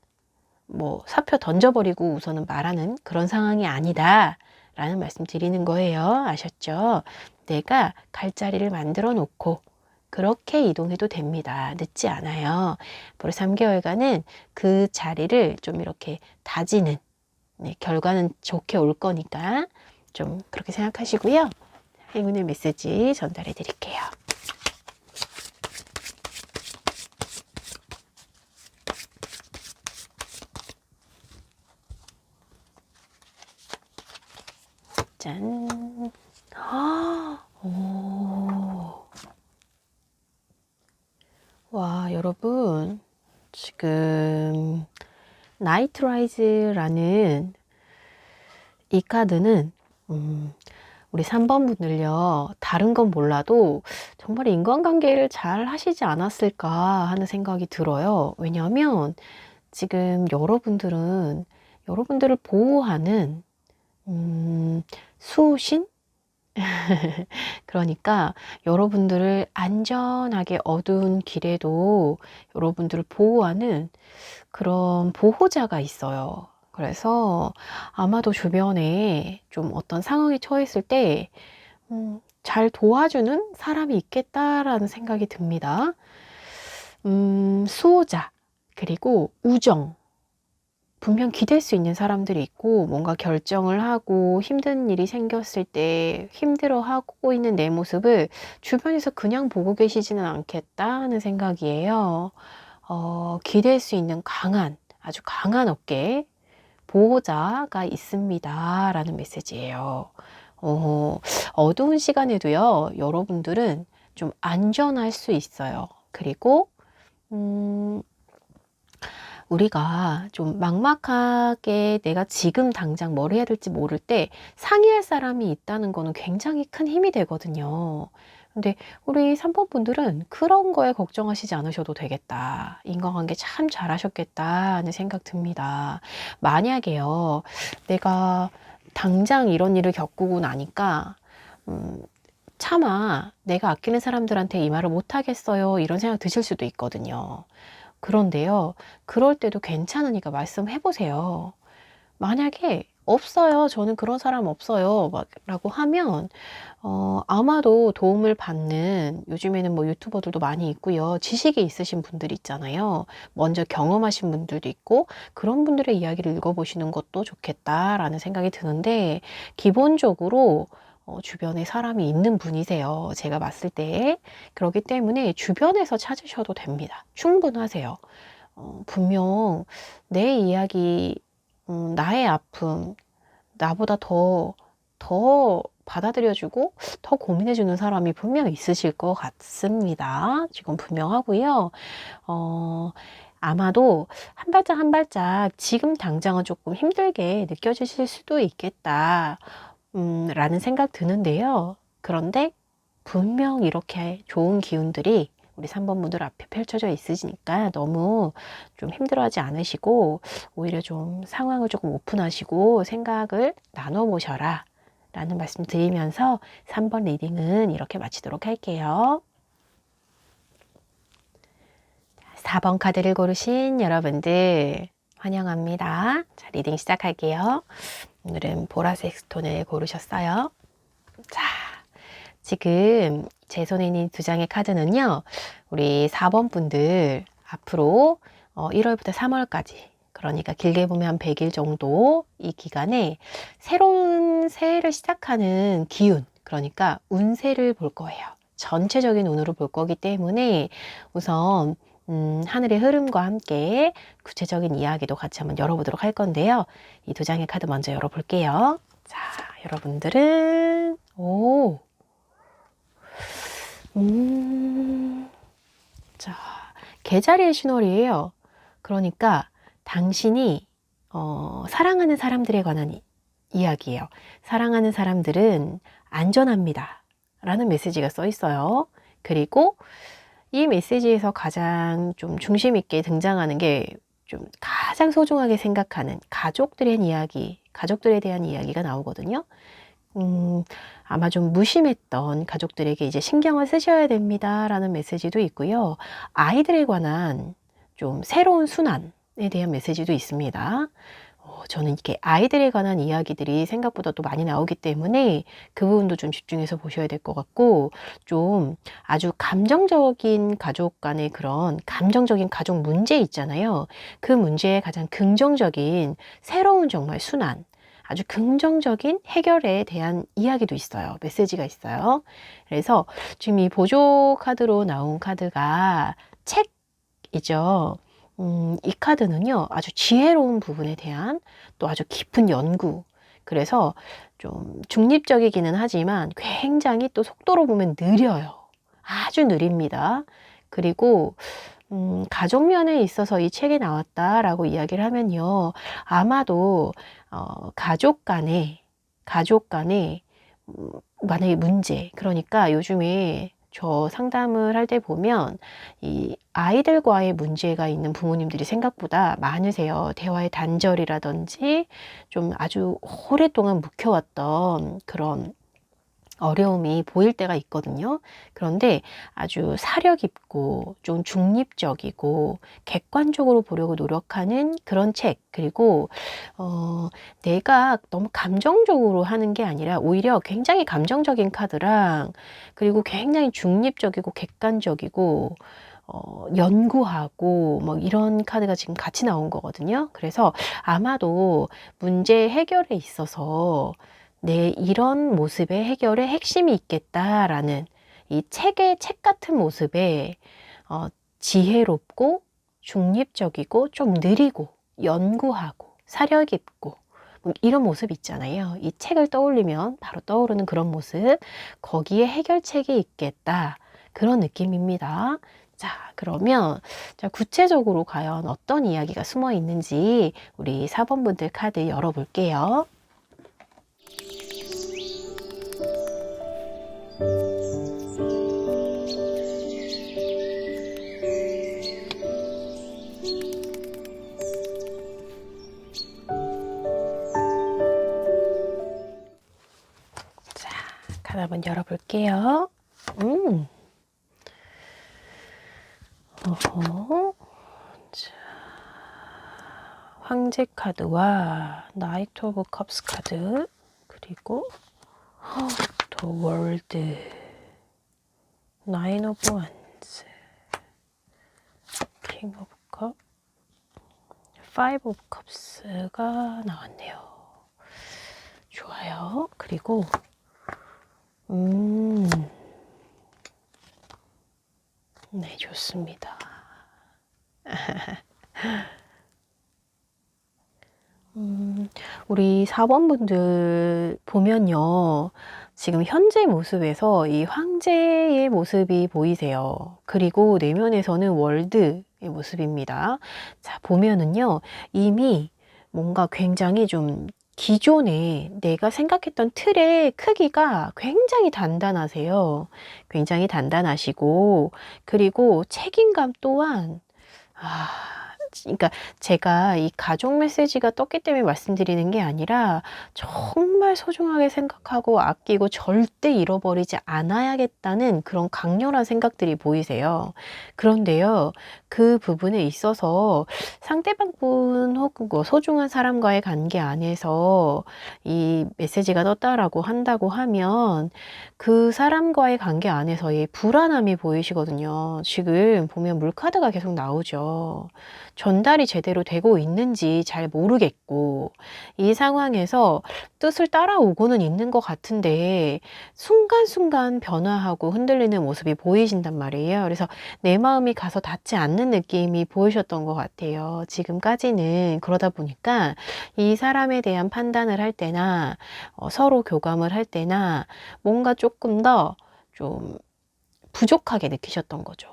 뭐 사표 던져버리고 우선은 말하는 그런 상황이 아니다 라는 말씀 드리는 거예요. 아셨죠? 내가 갈 자리를 만들어 놓고 그렇게 이동해도 됩니다. 늦지 않아요. 앞으로 3개월간은 그 자리를 좀 이렇게 다지는 네, 결과는 좋게 올 거니까 좀 그렇게 생각하시고요. 행운의 메시지 전달해 드릴게요. 짠. 오. 와, 여러분. 지금 나이트라이즈라는 이 카드는 우리 3번 분들요. 다른 건 몰라도 정말 인간관계를 잘 하시지 않았을까 하는 생각이 들어요. 왜냐하면 지금 여러분들을 보호하는 수호신? 그러니까 여러분들을 안전하게 어두운 길에도 여러분들을 보호하는 그런 보호자가 있어요. 그래서 아마도 주변에 좀 어떤 상황에 처했을 때 잘 도와주는 사람이 있겠다라는 생각이 듭니다. 수호자, 그리고 우정. 분명 기댈 수 있는 사람들이 있고, 뭔가 결정을 하고 힘든 일이 생겼을 때 힘들어하고 있는 내 모습을 주변에서 그냥 보고 계시지는 않겠다는 생각이에요. 기댈 수 있는 강한, 아주 강한 어깨, 보호자가 있습니다. 라는 메시지예요. 어두운 시간에도요, 여러분들은 좀 안전할 수 있어요. 그리고, 우리가 좀 막막하게 내가 지금 당장 뭘 해야 될지 모를 때 상의할 사람이 있다는 거는 굉장히 큰 힘이 되거든요. 근데 우리 3번 분들은 그런 거에 걱정하시지 않으셔도 되겠다. 인간관계 참 잘하셨겠다 하는 생각 듭니다. 만약에요, 내가 당장 이런 일을 겪고 나니까, 차마 내가 아끼는 사람들한테 이 말을 못하겠어요. 이런 생각 드실 수도 있거든요. 그런데요, 그럴 때도 괜찮으니까 말씀해 보세요. 만약에 없어요. 저는 그런 사람 없어요. 막 라고 하면, 아마도 도움을 받는, 요즘에는 뭐 유튜버들도 많이 있고요. 지식이 있으신 분들 있잖아요. 먼저 경험하신 분들도 있고, 그런 분들의 이야기를 읽어보시는 것도 좋겠다라는 생각이 드는데, 기본적으로 주변에 사람이 있는 분이세요. 제가 봤을 때. 그렇기 때문에 주변에서 찾으셔도 됩니다. 충분하세요. 분명 내 이야기, 나의 아픔, 나보다 더 받아들여주고 더 고민해주는 사람이 분명 있으실 것 같습니다. 지금 분명하고요. 아마도 한 발짝 한 발짝 지금 당장은 조금 힘들게 느껴지실 수도 있겠다. 라는 생각 드는데요. 그런데 분명 이렇게 좋은 기운들이 우리 3번 분들 앞에 펼쳐져 있으시니까 너무 좀 힘들어하지 않으시고 오히려 좀 상황을 조금 오픈하시고 생각을 나눠보셔라 라는 말씀 드리면서 3번 리딩은 이렇게 마치도록 할게요. 4번 카드를 고르신 여러분들 환영합니다. 자, 리딩 시작할게요. 오늘은 보라색 스톤을 고르셨어요. 자, 지금 제 손에 있는 두 장의 카드는요, 우리 4번 분들 앞으로 1월부터 3월까지, 그러니까 길게 보면 한 100일 정도 이 기간에 새로운 새해를 시작하는 기운, 그러니까 운세를 볼 거예요. 전체적인 운으로 볼 거기 때문에 우선 하늘의 흐름과 함께 구체적인 이야기도 같이 한번 열어보도록 할 건데요. 이 두 장의 카드 먼저 열어볼게요. 자, 여러분들은 자, 개자리의 신월이에요. 그러니까 당신이 사랑하는 사람들에 관한 이야기예요. 사랑하는 사람들은 안전합니다. 라는 메시지가 써 있어요. 그리고 이 메시지에서 가장 좀 중심 있게 등장하는 게 좀 가장 소중하게 생각하는 가족들에 대한 이야기가 나오거든요. 아마 좀 무심했던 가족들에게 이제 신경을 쓰셔야 됩니다. 라는 메시지도 있고요. 아이들에 관한 좀 새로운 순환에 대한 메시지도 있습니다. 저는 이렇게 아이들에 관한 이야기들이 생각보다 또 많이 나오기 때문에 그 부분도 좀 집중해서 보셔야 될 것 같고, 좀 아주 감정적인 가족 간의 그런 감정적인 가족 문제 있잖아요. 그 문제의 가장 긍정적인 새로운 정말 순환, 아주 긍정적인 해결에 대한 이야기도 있어요. 메시지가 있어요. 그래서 지금 이 보조 카드로 나온 카드가 책이죠. 이 카드는요, 아주 지혜로운 부분에 대한 또 아주 깊은 연구. 그래서 좀 중립적이기는 하지만 굉장히 또 속도로 보면 느려요. 아주 느립니다. 그리고 가족 면에 있어서 이 책이 나왔다라고 이야기를 하면요, 아마도 가족 간에 만약에 문제, 그러니까 요즘에 저 상담을 할 때 보면 이 아이들과의 문제가 있는 부모님들이 생각보다 많으세요. 대화의 단절이라든지 좀 아주 오랫동안 묵혀왔던 그런 어려움이 보일 때가 있거든요. 그런데 아주 사려 깊고 좀 중립적이고 객관적으로 보려고 노력하는 그런 책, 그리고 내가 너무 감정적으로 하는 게 아니라 오히려 굉장히 감정적인 카드랑, 그리고 굉장히 중립적이고 객관적이고 연구하고 뭐 이런 카드가 지금 같이 나온 거거든요. 그래서 아마도 문제 해결에 있어서 내 이런 모습의 해결에 핵심이 있겠다라는, 이 책 같은 모습에 지혜롭고 중립적이고 좀 느리고 연구하고 사려 깊고 뭐 이런 모습 있잖아요. 이 책을 떠올리면 바로 떠오르는 그런 모습, 거기에 해결책이 있겠다, 그런 느낌입니다. 자, 그러면 자, 구체적으로 과연 어떤 이야기가 숨어 있는지 우리 4번 분들 카드 열어볼게요. 자, 카드 한번 열어볼게요. 자, 황제 카드와 나이트 오브 컵스 카드, 그리고 더 월드, 나인 오브 원스, 킹 오브 컵, 파이브 오브 컵스가 나왔네요. 좋아요. 그리고 네, 좋습니다. 우리 4번 분들 보면요, 지금 현재 모습에서 이 황제의 모습이 보이세요. 그리고 내면에서는 월드의 모습입니다. 자, 보면은요, 이미 뭔가 굉장히 좀 기존에 내가 생각했던 틀의 크기가 굉장히 단단하세요. 굉장히 단단하시고, 그리고 책임감 또한, 그러니까 제가 이 가족 메시지가 떴기 때문에 말씀드리는 게 아니라 정말 소중하게 생각하고 아끼고 절대 잃어버리지 않아야겠다는 그런 강렬한 생각들이 보이세요. 그런데요, 그 부분에 있어서 상대방 분 혹은 뭐 소중한 사람과의 관계 안에서 이 메시지가 떴다라고 한다고 하면 그 사람과의 관계 안에서의 불안함이 보이시거든요. 지금 보면 물카드가 계속 나오죠. 전달이 제대로 되고 있는지 잘 모르겠고, 이 상황에서 뜻을 따라오고는 있는 것 같은데 순간순간 변화하고 흔들리는 모습이 보이신단 말이에요. 그래서 내 마음이 가서 닿지 않는 느낌이 보이셨던 것 같아요. 지금까지는. 그러다 보니까 이 사람에 대한 판단을 할 때나 서로 교감을 할 때나 뭔가 조금 더 좀 부족하게 느끼셨던 거죠.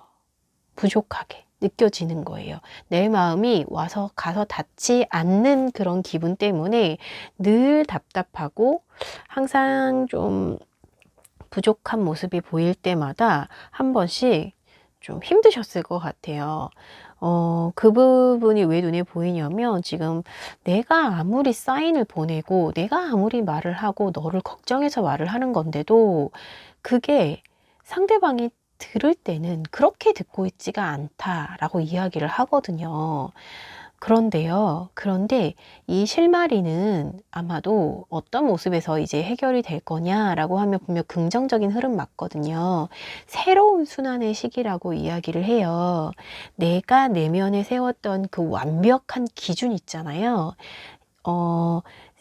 부족하게 느껴지는 거예요. 내 마음이 와서 가서 닿지 않는 그런 기분 때문에 늘 답답하고 항상 좀 부족한 모습이 보일 때마다 한 번씩 좀 힘드셨을 것 같아요. 그 부분이 왜 눈에 보이냐면, 지금 내가 아무리 사인을 보내고 내가 아무리 말을 하고 너를 걱정해서 말을 하는 건데도 그게 상대방이 들을 때는 그렇게 듣고 있지가 않다라고 이야기를 하거든요. 그런데 이 실마리는 아마도 어떤 모습에서 이제 해결이 될 거냐라고 하면 분명 긍정적인 흐름 맞거든요. 새로운 순환의 시기라고 이야기를 해요. 내가 내면에 세웠던 그 완벽한 기준 있잖아요.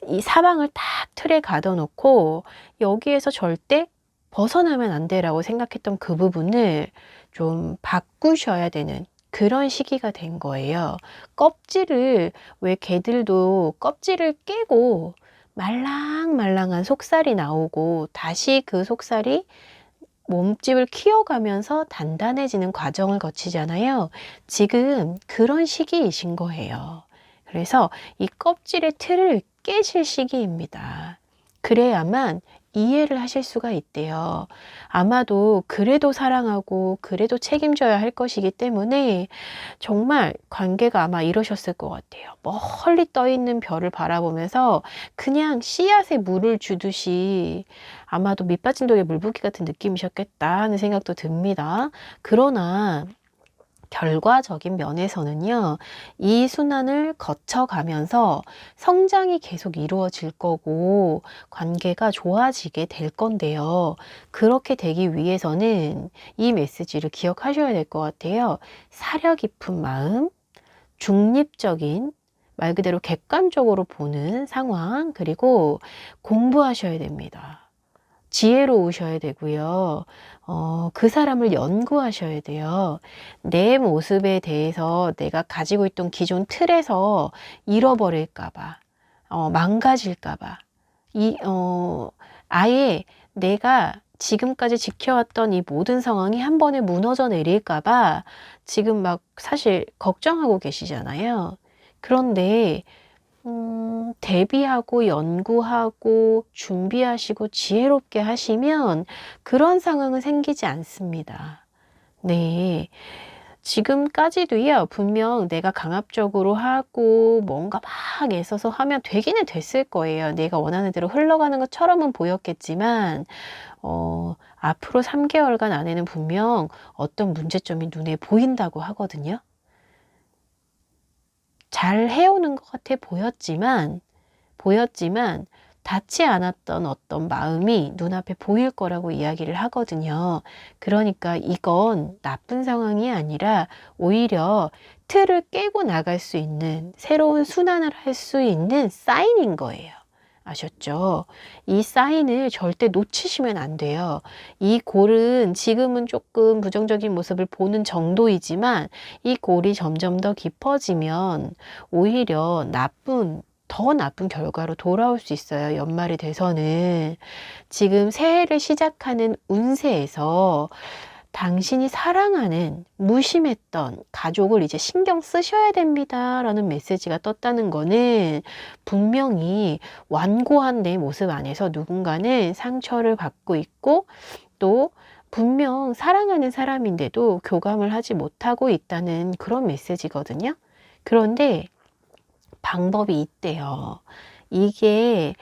이 사방을 딱 틀에 가둬놓고 여기에서 절대 벗어나면 안 돼라고 생각했던 그 부분을 좀 바꾸셔야 되는 그런 시기가 된 거예요. 껍질을, 왜 개들도 껍질을 깨고 말랑말랑한 속살이 나오고 다시 그 속살이 몸집을 키워가면서 단단해지는 과정을 거치잖아요. 지금 그런 시기이신 거예요. 그래서 이 껍질의 틀을 깨실 시기입니다. 그래야만 이해를 하실 수가 있대요. 아마도 그래도 사랑하고 그래도 책임져야 할 것이기 때문에 정말 관계가 아마 이러셨을 것 같아요. 멀리 떠 있는 별을 바라보면서 그냥 씨앗에 물을 주듯이 아마도 밑빠진 독에 물 붓기 같은 느낌이셨겠다 하는 생각도 듭니다. 그러나 결과적인 면에서는요, 이 순환을 거쳐가면서 성장이 계속 이루어질 거고, 관계가 좋아지게 될 건데요. 그렇게 되기 위해서는 이 메시지를 기억하셔야 될 것 같아요. 사려 깊은 마음, 중립적인, 말 그대로 객관적으로 보는 상황, 그리고 공부하셔야 됩니다. 지혜로우셔야 되고요. 그 사람을 연구하셔야 돼요. 내 모습에 대해서 내가 가지고 있던 기존 틀에서 잃어버릴까봐, 망가질까봐, 아예 내가 지금까지 지켜왔던 이 모든 상황이 한 번에 무너져 내릴까봐 지금 막 사실 걱정하고 계시잖아요. 그런데 대비하고 연구하고 준비하시고 지혜롭게 하시면 그런 상황은 생기지 않습니다. 네. 지금까지도요, 분명 내가 강압적으로 하고 뭔가 막 애써서 하면 되기는 됐을 거예요. 내가 원하는 대로 흘러가는 것처럼은 보였겠지만, 앞으로 3개월간 안에는 분명 어떤 문제점이 눈에 보인다고 하거든요. 잘 해오는 것 같아 보였지만 닿지 않았던 어떤 마음이 눈앞에 보일 거라고 이야기를 하거든요. 그러니까 이건 나쁜 상황이 아니라 오히려 틀을 깨고 나갈 수 있는 새로운 순환을 할 수 있는 사인인 거예요. 아셨죠? 이 사인을 절대 놓치시면 안 돼요. 이 골은 지금은 조금 부정적인 모습을 보는 정도이지만 이 골이 점점 더 깊어지면 오히려 더 나쁜 결과로 돌아올 수 있어요. 연말이 돼서는. 지금 새해를 시작하는 운세에서 당신이 사랑하는 무심했던 가족을 이제 신경 쓰셔야 됩니다. 라는 메시지가 떴다는 거는 분명히 완고한 내 모습 안에서 누군가는 상처를 받고 있고 또 분명 사랑하는 사람인데도 교감을 하지 못하고 있다는 그런 메시지거든요. 그런데 방법이 있대요. 이게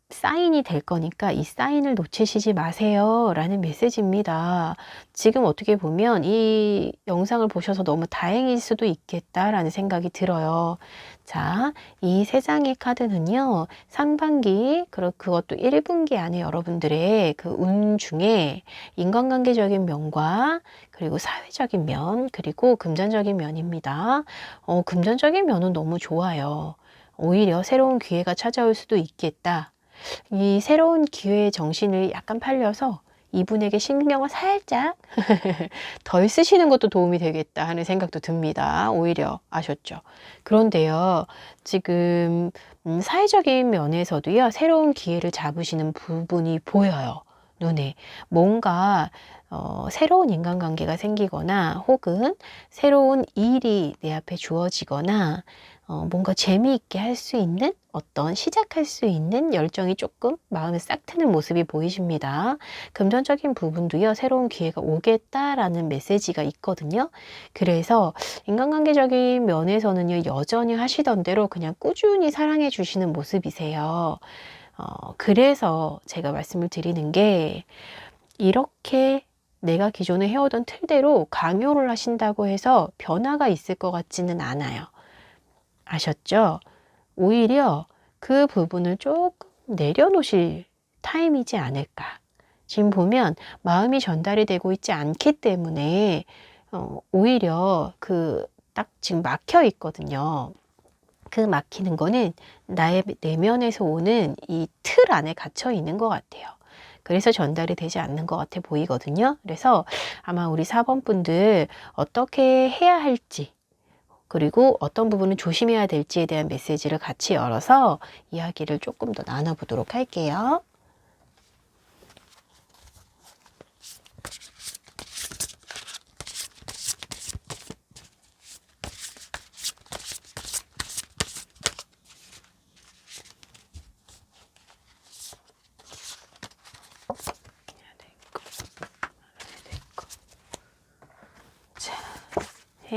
사인이 될 거니까 이 사인을 놓치시지 마세요 라는 메시지입니다. 지금 어떻게 보면 이 영상을 보셔서 너무 다행일 수도 있겠다라는 생각이 들어요. 자, 이 세 장의 카드는요, 상반기, 그것도 1분기 안에 여러분들의 그 운 중에 인간관계적인 면과 그리고 사회적인 면, 그리고 금전적인 면입니다. 금전적인 면은 너무 좋아요. 오히려 새로운 기회가 찾아올 수도 있겠다. 이 새로운 기회의 정신을 약간 팔려서 이분에게 신경을 살짝 덜 쓰시는 것도 도움이 되겠다 하는 생각도 듭니다. 오히려 아셨죠? 그런데요, 지금 사회적인 면에서도요, 새로운 기회를 잡으시는 부분이 보여요. 눈에. 뭔가 새로운 인간관계가 생기거나 혹은 새로운 일이 내 앞에 주어지거나 뭔가 재미있게 할 수 있는 시작할 수 있는 열정이 조금 마음에 싹 트는 모습이 보이십니다. 금전적인 부분도요, 새로운 기회가 오겠다라는 메시지가 있거든요. 그래서 인간관계적인 면에서는요, 여전히 하시던 대로 그냥 꾸준히 사랑해 주시는 모습이세요. 그래서 제가 말씀을 드리는 게 이렇게 내가 기존에 해오던 틀대로 강요를 하신다고 해서 변화가 있을 것 같지는 않아요. 아셨죠? 오히려 그 부분을 조금 내려놓으실 타임이지 않을까. 지금 보면 마음이 전달이 되고 있지 않기 때문에 오히려 딱 지금 막혀 있거든요. 그 막히는 거는 나의 내면에서 오는 이 틀 안에 갇혀 있는 것 같아요. 그래서 전달이 되지 않는 것 같아 보이거든요. 그래서 아마 우리 4번 분들 어떻게 해야 할지 그리고 어떤 부분은 조심해야 될지에 대한 메시지를 같이 열어서 이야기를 조금 더 나눠보도록 할게요.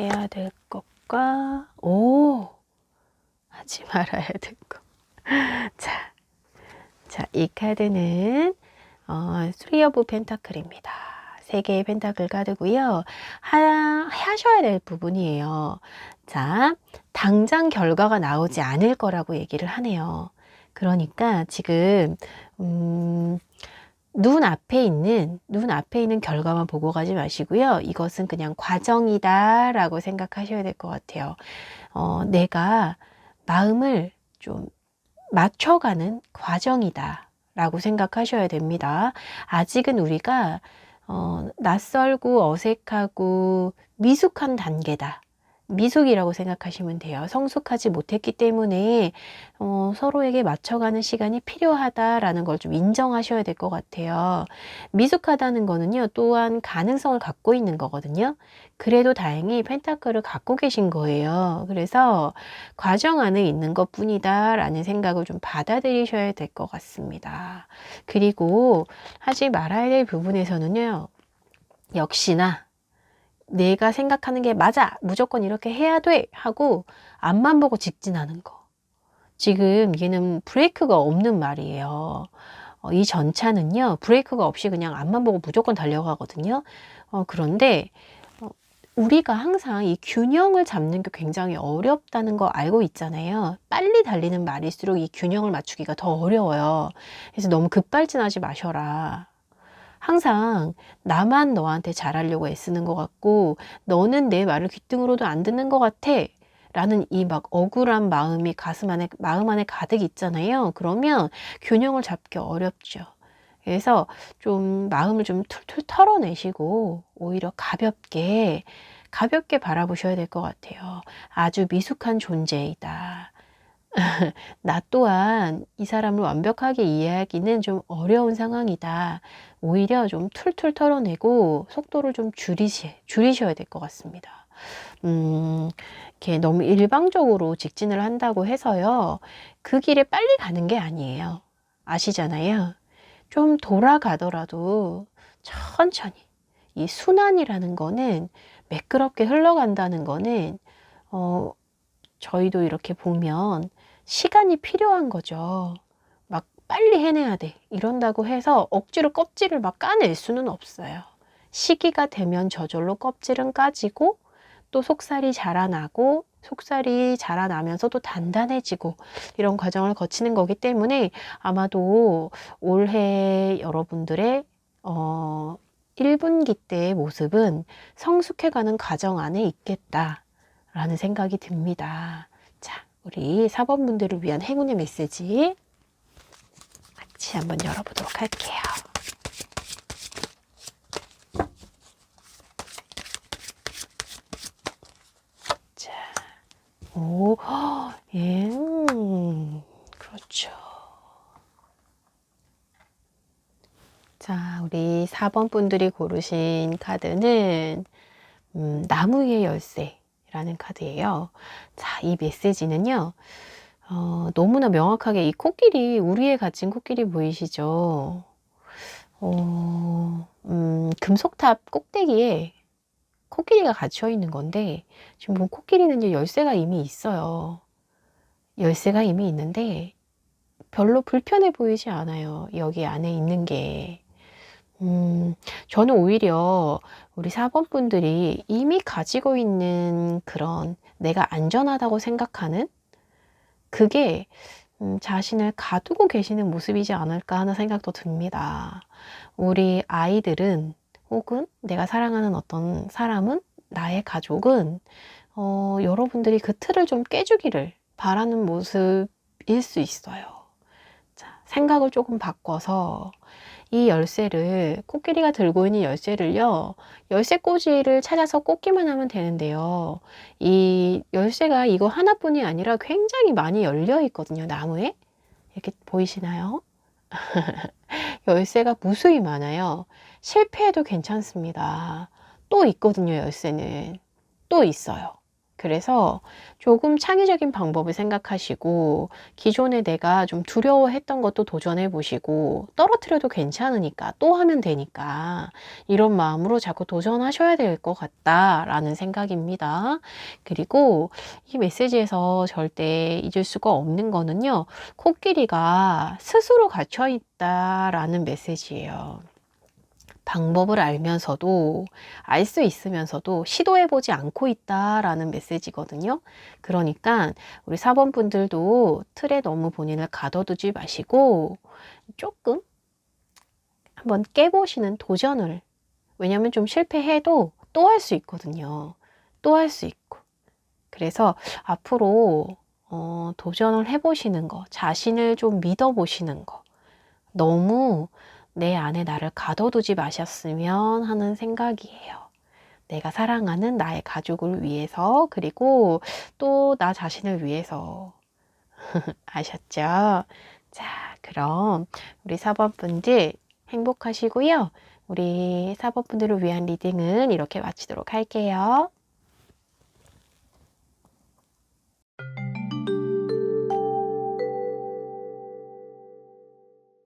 해야 될 것과 하지 말아야 될 것. 자, 이 카드는 쓰리 오브 펜타클입니다. 3개의 펜타클 카드고요. 하셔야 될 부분이에요. 자, 당장 결과가 나오지 않을 거라고 얘기를 하네요. 그러니까 지금 눈앞에 있는 결과만 보고 가지 마시고요. 이것은 그냥 과정이다 라고 생각하셔야 될 것 같아요. 내가 마음을 좀 맞춰가는 과정이다 라고 생각하셔야 됩니다. 아직은 우리가 낯설고 어색하고 미숙한 단계다. 미숙이라고 생각하시면 돼요. 성숙하지 못했기 때문에 서로에게 맞춰가는 시간이 필요하다라는 걸 좀 인정하셔야 될 것 같아요. 미숙하다는 거는요, 또한 가능성을 갖고 있는 거거든요. 그래도 다행히 펜타클을 갖고 계신 거예요. 그래서 과정 안에 있는 것 뿐이다 라는 생각을 좀 받아들이셔야 될 것 같습니다. 그리고 하지 말아야 될 부분에서는요, 역시나 내가 생각하는 게 맞아, 무조건 이렇게 해야 돼 하고 앞만 보고 직진하는 거. 지금 얘는 브레이크가 없는 말이에요. 이 전차는요, 브레이크가 없이 그냥 앞만 보고 무조건 달려가거든요. 그런데 우리가 항상 이 균형을 잡는 게 굉장히 어렵다는 거 알고 있잖아요. 빨리 달리는 말일수록 이 균형을 맞추기가 더 어려워요. 그래서 너무 급발진하지 마셔라. 항상 나만 너한테 잘하려고 애쓰는 것 같고 너는 내 말을 귓등으로도 안 듣는 것 같아 라는 이 막 억울한 마음이 마음 안에 가득 있잖아요. 그러면 균형을 잡기 어렵죠. 그래서 좀 마음을 좀 툴툴 털어내시고 오히려 가볍게 바라보셔야 될 것 같아요. 아주 미숙한 존재이다. 나 또한 이 사람을 완벽하게 이해하기는 좀 어려운 상황이다. 오히려 좀 툴툴 털어내고 속도를 좀 줄이셔야 될 것 같습니다. 이렇게 너무 일방적으로 직진을 한다고 해서요. 그 길에 빨리 가는 게 아니에요. 아시잖아요. 좀 돌아가더라도 천천히. 이 순환이라는 거는 매끄럽게 흘러간다는 거는 저희도 이렇게 보면 시간이 필요한 거죠. 막 빨리 해내야 돼. 이런다고 해서 억지로 껍질을 막 까낼 수는 없어요. 시기가 되면 저절로 껍질은 까지고 또 속살이 자라나고 속살이 자라나면서 또 단단해지고 이런 과정을 거치는 거기 때문에 아마도 올해 여러분들의 1분기 때의 모습은 성숙해가는 과정 안에 있겠다라는 생각이 듭니다. 자, 우리 4번 분들을 위한 행운의 메시지 같이 한번 열어보도록 할게요. 자, 예, 그렇죠. 자, 우리 4번 분들이 고르신 카드는 나무 위의 열쇠라는 카드예요. 자, 이 메시지는요. 너무나 명확하게 이 코끼리, 우리의 가진 코끼리 보이시죠? 금속탑 꼭대기에 코끼리가 갇혀 있는 건데 지금 보면 코끼리는 열쇠가 이미 있어요. 열쇠가 이미 있는데 별로 불편해 보이지 않아요. 여기 안에 있는 게. 저는 오히려 우리 4번 분들이 이미 가지고 있는 그런 내가 안전하다고 생각하는 그게 자신을 가두고 계시는 모습이지 않을까 하는 생각도 듭니다. 우리 아이들은 혹은 내가 사랑하는 어떤 사람은 나의 가족은 여러분들이 그 틀을 좀 깨주기를 바라는 모습일 수 있어요. 자, 생각을 조금 바꿔서 이 열쇠를 코끼리가 들고 있는 열쇠를요. 열쇠 꽂이를 찾아서 꽂기만 하면 되는데요. 이 열쇠가 이거 하나뿐이 아니라 굉장히 많이 열려 있거든요. 나무에. 이렇게 보이시나요? 열쇠가 무수히 많아요. 실패해도 괜찮습니다. 또 있거든요. 열쇠는. 또 있어요. 그래서 조금 창의적인 방법을 생각하시고 기존에 내가 좀 두려워했던 것도 도전해 보시고 떨어뜨려도 괜찮으니까 또 하면 되니까 이런 마음으로 자꾸 도전하셔야 될 것 같다라는 생각입니다. 그리고 이 메시지에서 절대 잊을 수가 없는 거는요. 코끼리가 스스로 갇혀 있다라는 메시지예요. 방법을 알면서도 알 수 있으면서도 시도해 보지 않고 있다라는 메시지거든요. 그러니까 우리 사번분들도 틀에 너무 본인을 가둬두지 마시고 조금 한번 깨보시는 도전을, 왜냐면 좀 실패해도 또 할 수 있거든요. 또 할 수 있고. 그래서 앞으로 도전을 해보시는 거, 자신을 좀 믿어보시는 거, 너무 내 안에 나를 가둬두지 마셨으면 하는 생각이에요. 내가 사랑하는 나의 가족을 위해서, 그리고 또 나 자신을 위해서. 아셨죠? 자, 그럼 우리 4번분들 행복하시고요. 우리 4번분들을 위한 리딩은 이렇게 마치도록 할게요.